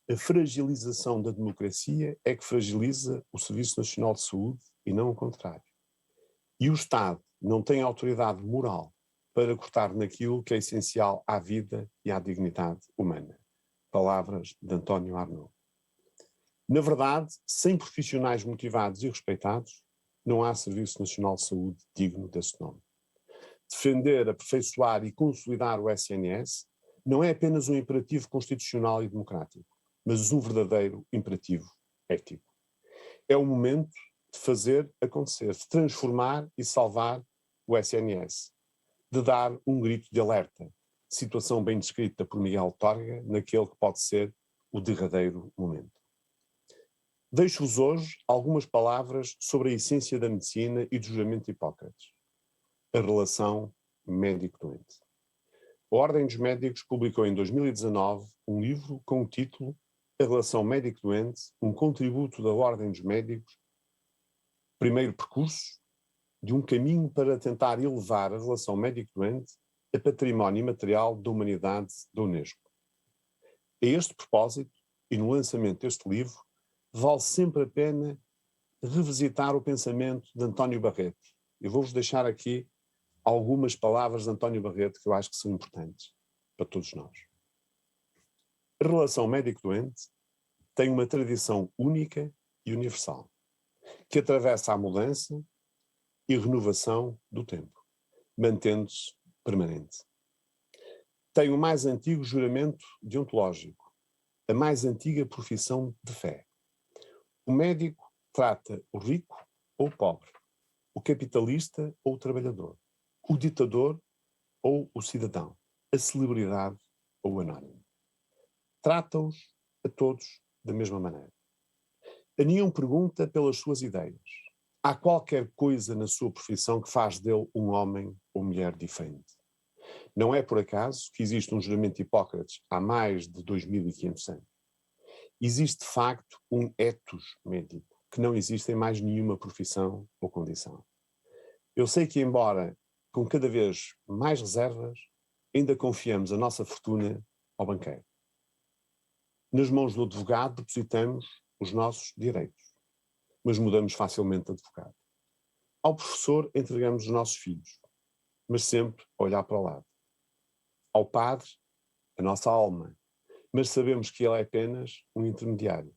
a fragilização da democracia é que fragiliza o Serviço Nacional de Saúde e não o contrário. E o Estado não tem autoridade moral para cortar naquilo que é essencial à vida e à dignidade humana. Palavras de António Arnaud. Na verdade, sem profissionais motivados e respeitados, não há Serviço Nacional de Saúde digno desse nome. Defender, aperfeiçoar e consolidar o SNS não é apenas um imperativo constitucional e democrático, mas um verdadeiro imperativo ético. É o momento de fazer acontecer, de transformar e salvar o SNS, de dar um grito de alerta, situação bem descrita por Miguel Torga, naquele que pode ser o derradeiro momento. Deixo-vos hoje algumas palavras sobre a essência da medicina e do juramento de Hipócrates. A relação médico-doente. A Ordem dos Médicos publicou em 2019 um livro com o título a relação médico-doente um contributo da Ordem dos Médicos, primeiro percurso de um caminho para tentar elevar a relação médico-doente a património imaterial da humanidade da Unesco. A este propósito, e no lançamento deste livro, vale sempre a pena revisitar o pensamento de António Barreto. Eu vou-vos deixar aqui algumas palavras de António Barreto que eu acho que são importantes para todos nós. A relação médico-doente tem uma tradição única e universal, que atravessa a mudança e renovação do tempo, mantendo-se permanente. Tem o mais antigo juramento deontológico, a mais antiga profissão de fé. O médico trata o rico ou o pobre, o capitalista ou o trabalhador, o ditador ou o cidadão, a celebridade ou o anónimo. Trata-os a todos da mesma maneira. A nenhum pergunta pelas suas ideias. Há qualquer coisa na sua profissão que faz dele um homem ou mulher diferente. Não é por acaso que existe um juramento de Hipócrates há mais de 2500 anos. Existe de facto um ethos médico, que não existe em mais nenhuma profissão ou condição. Eu sei que, embora com cada vez mais reservas, ainda confiamos a nossa fortuna ao banqueiro. Nas mãos do advogado depositamos os nossos direitos, mas mudamos facilmente de advogado. Ao professor entregamos os nossos filhos, mas sempre a olhar para o lado. Ao padre, a nossa alma, mas sabemos que ele é apenas um intermediário.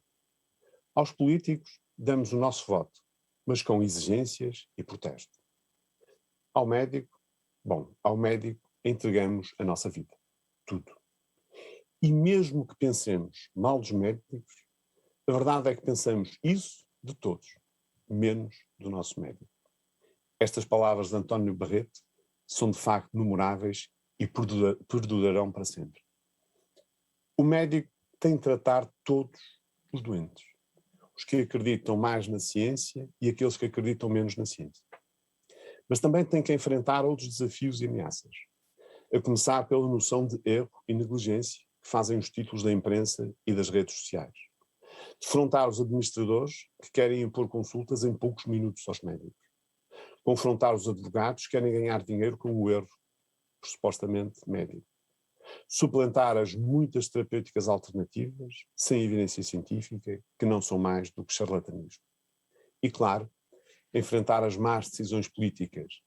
Aos políticos, damos o nosso voto, mas com exigências e protesto. Ao médico entregamos a nossa vida, tudo. E mesmo que pensemos mal dos médicos, a verdade é que pensamos isso de todos, menos do nosso médico. Estas palavras de António Barreto são de facto memoráveis e perdurarão para sempre. O médico tem de tratar todos os doentes, os que acreditam mais na ciência e aqueles que acreditam menos na ciência. Mas também tem que enfrentar outros desafios e ameaças, a começar pela noção de erro e negligência que fazem os títulos da imprensa e das redes sociais. Defrontar os administradores que querem impor consultas em poucos minutos aos médicos. Confrontar os advogados que querem ganhar dinheiro com o erro, supostamente médico. Suplantar as muitas terapêuticas alternativas, sem evidência científica, que não são mais do que charlatanismo. E, claro, enfrentar as más decisões políticas.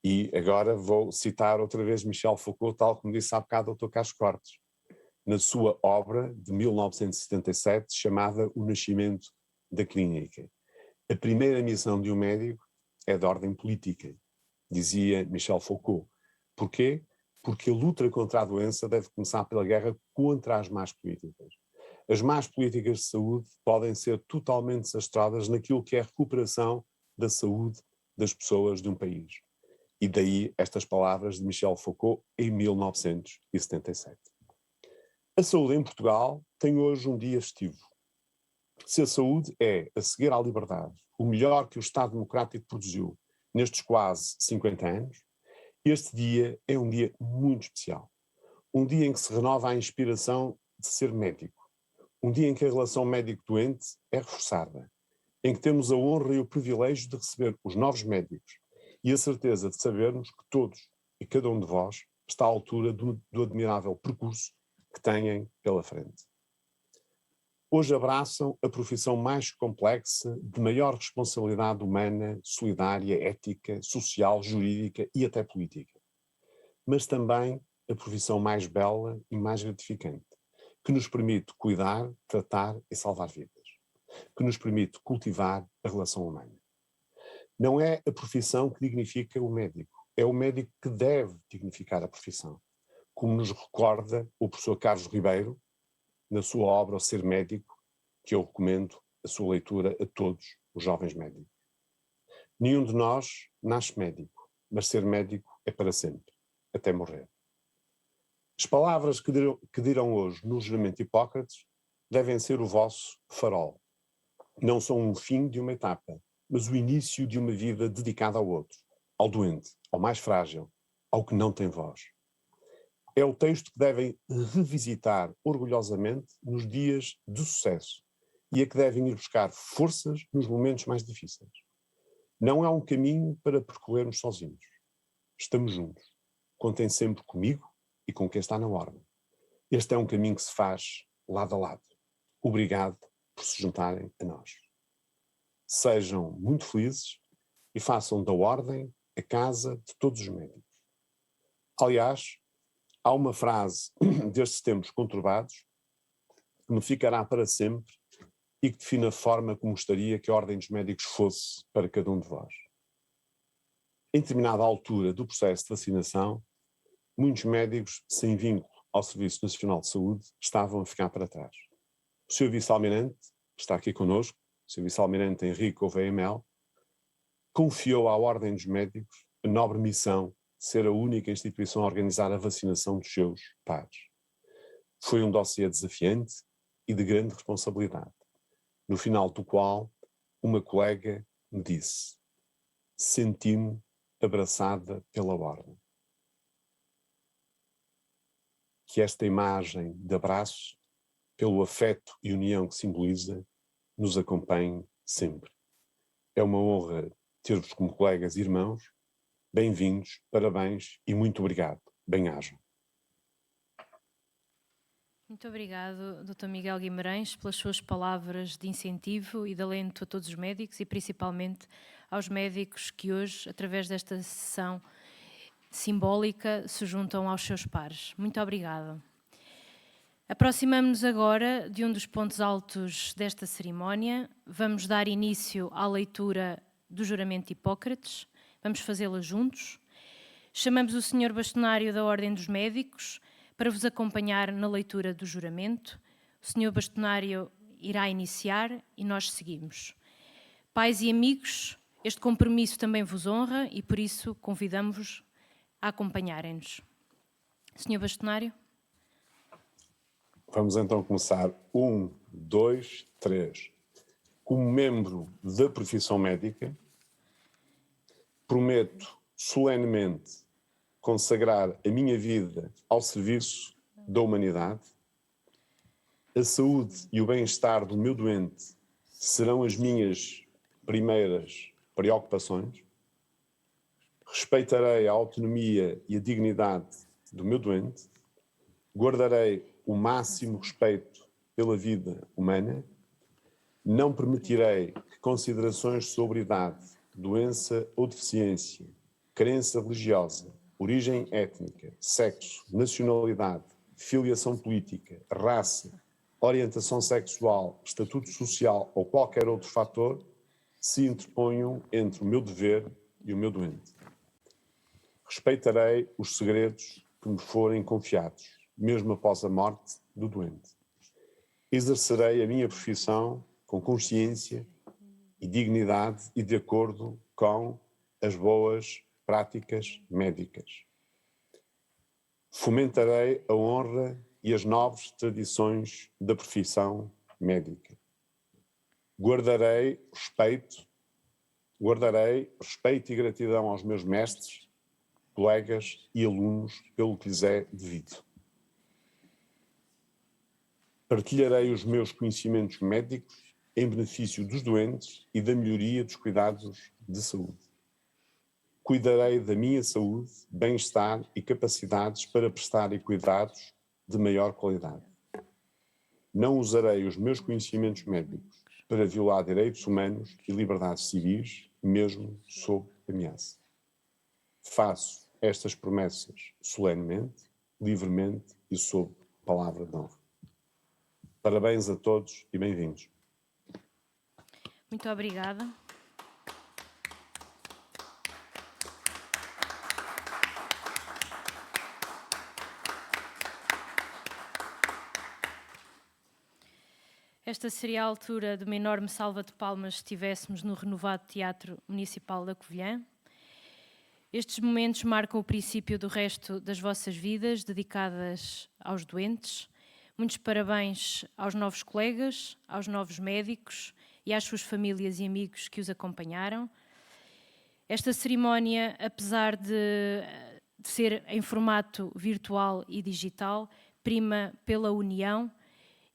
E agora vou citar outra vez Michel Foucault, tal como disse há bocado o Dr. Carlos Cortes, na sua obra de 1977, chamada O Nascimento da Clínica. A primeira missão de um médico é de ordem política, dizia Michel Foucault. Porquê? Porque a luta contra a doença deve começar pela guerra contra as más políticas. As más políticas de saúde podem ser totalmente desastradas naquilo que é a recuperação da saúde das pessoas de um país. E daí estas palavras de Michel Foucault em 1977. A saúde em Portugal tem hoje um dia festivo. Se a saúde é, a seguir à liberdade, o melhor que o Estado Democrático produziu nestes quase 50 anos, este dia é um dia muito especial. Um dia em que se renova a inspiração de ser médico. Um dia em que a relação médico-doente é reforçada. Em que temos a honra e o privilégio de receber os novos médicos e a certeza de sabermos que todos e cada um de vós está à altura do admirável percurso que têm pela frente. Hoje abraçam a profissão mais complexa, de maior responsabilidade humana, solidária, ética, social, jurídica e até política. Mas também a profissão mais bela e mais gratificante, que nos permite cuidar, tratar e salvar vidas. Que nos permite cultivar a relação humana. Não é a profissão que dignifica o médico, é o médico que deve dignificar a profissão. Como nos recorda o professor Carlos Ribeiro, na sua obra O Ser Médico, que eu recomendo a sua leitura a todos os jovens médicos. Nenhum de nós nasce médico, mas ser médico é para sempre, até morrer. As palavras que dirão hoje no juramento de Hipócrates devem ser o vosso farol. Não são um fim de uma etapa, mas o início de uma vida dedicada ao outro, ao doente, ao mais frágil, ao que não tem voz. É o texto que devem revisitar orgulhosamente nos dias de sucesso e a que devem ir buscar forças nos momentos mais difíceis. Não é um caminho para percorrermos sozinhos. Estamos juntos. Contem sempre comigo e com quem está na ordem. Este é um caminho que se faz lado a lado. Obrigado por se juntarem a nós. Sejam muito felizes e façam da ordem a casa de todos os médicos. Aliás, há uma frase destes tempos conturbados que me ficará para sempre e que define a forma como gostaria que a Ordem dos Médicos fosse para cada um de vós. Em determinada altura do processo de vacinação, muitos médicos sem vínculo ao Serviço Nacional de Saúde estavam a ficar para trás. O Sr. Vice-Almirante, que está aqui connosco, o Sr. Vice-Almirante Henrique Gouveia Mel, confiou à Ordem dos Médicos a nobre missão de ser a única instituição a organizar a vacinação dos seus pares. Foi um dossiê desafiante e de grande responsabilidade, no final do qual uma colega me disse: senti-me abraçada pela Ordem. Que esta imagem de abraço, pelo afeto e união que simboliza, nos acompanhe sempre. É uma honra ter-vos como colegas e irmãos. Bem-vindos, parabéns e muito obrigado. Bem-ajam. Muito obrigado, Dr. Miguel Guimarães, pelas suas palavras de incentivo e de alento a todos os médicos e principalmente aos médicos que hoje, através desta sessão simbólica, se juntam aos seus pares. Muito obrigada. Aproximamo-nos agora de um dos pontos altos desta cerimónia. Vamos dar início à leitura do juramento de Hipócrates. Vamos fazê-la juntos. Chamamos o Sr. Bastonário da Ordem dos Médicos para vos acompanhar na leitura do juramento. O Sr. Bastonário irá iniciar e nós seguimos. Pais e amigos, este compromisso também vos honra e por isso convidamos-vos a acompanharem-nos. Sr. Bastonário. Vamos então começar. 1, 2, 3. Como membro da profissão médica, prometo solenemente consagrar a minha vida ao serviço da humanidade. A saúde e o bem-estar do meu doente serão as minhas primeiras preocupações. Respeitarei a autonomia e a dignidade do meu doente. Guardarei o máximo respeito pela vida humana. Não permitirei que considerações sobre idade, doença ou deficiência, crença religiosa, origem étnica, sexo, nacionalidade, filiação política, raça, orientação sexual, estatuto social ou qualquer outro fator se interponham entre o meu dever e o meu doente. Respeitarei os segredos que me forem confiados, mesmo após a morte do doente. Exercerei a minha profissão com consciência e dignidade e de acordo com as boas práticas médicas. Fomentarei a honra e as nobres tradições da profissão médica. Guardarei respeito e gratidão aos meus mestres, colegas e alunos pelo que lhes é devido. Partilharei os meus conhecimentos médicos em benefício dos doentes e da melhoria dos cuidados de saúde. Cuidarei da minha saúde, bem-estar e capacidades para prestar cuidados de maior qualidade. Não usarei os meus conhecimentos médicos para violar direitos humanos e liberdades civis, mesmo sob ameaça. Faço estas promessas solenemente, livremente e sob palavra de honra. Parabéns a todos e bem-vindos. Muito obrigada. Esta seria a altura de uma enorme salva de palmas se estivéssemos no renovado Teatro Municipal da Covilhã. Estes momentos marcam o princípio do resto das vossas vidas, dedicadas aos doentes. Muitos parabéns aos novos colegas, aos novos médicos e às suas famílias e amigos que os acompanharam. Esta cerimónia, apesar de de ser em formato virtual e digital, prima pela união,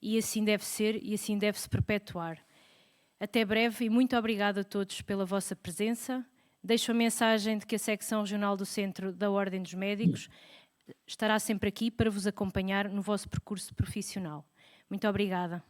e assim deve ser e assim deve-se perpetuar. Até breve e muito obrigada a todos pela vossa presença. Deixo a mensagem de que a Secção Regional do Centro da Ordem dos Médicos estará sempre aqui para vos acompanhar no vosso percurso profissional. Muito obrigada.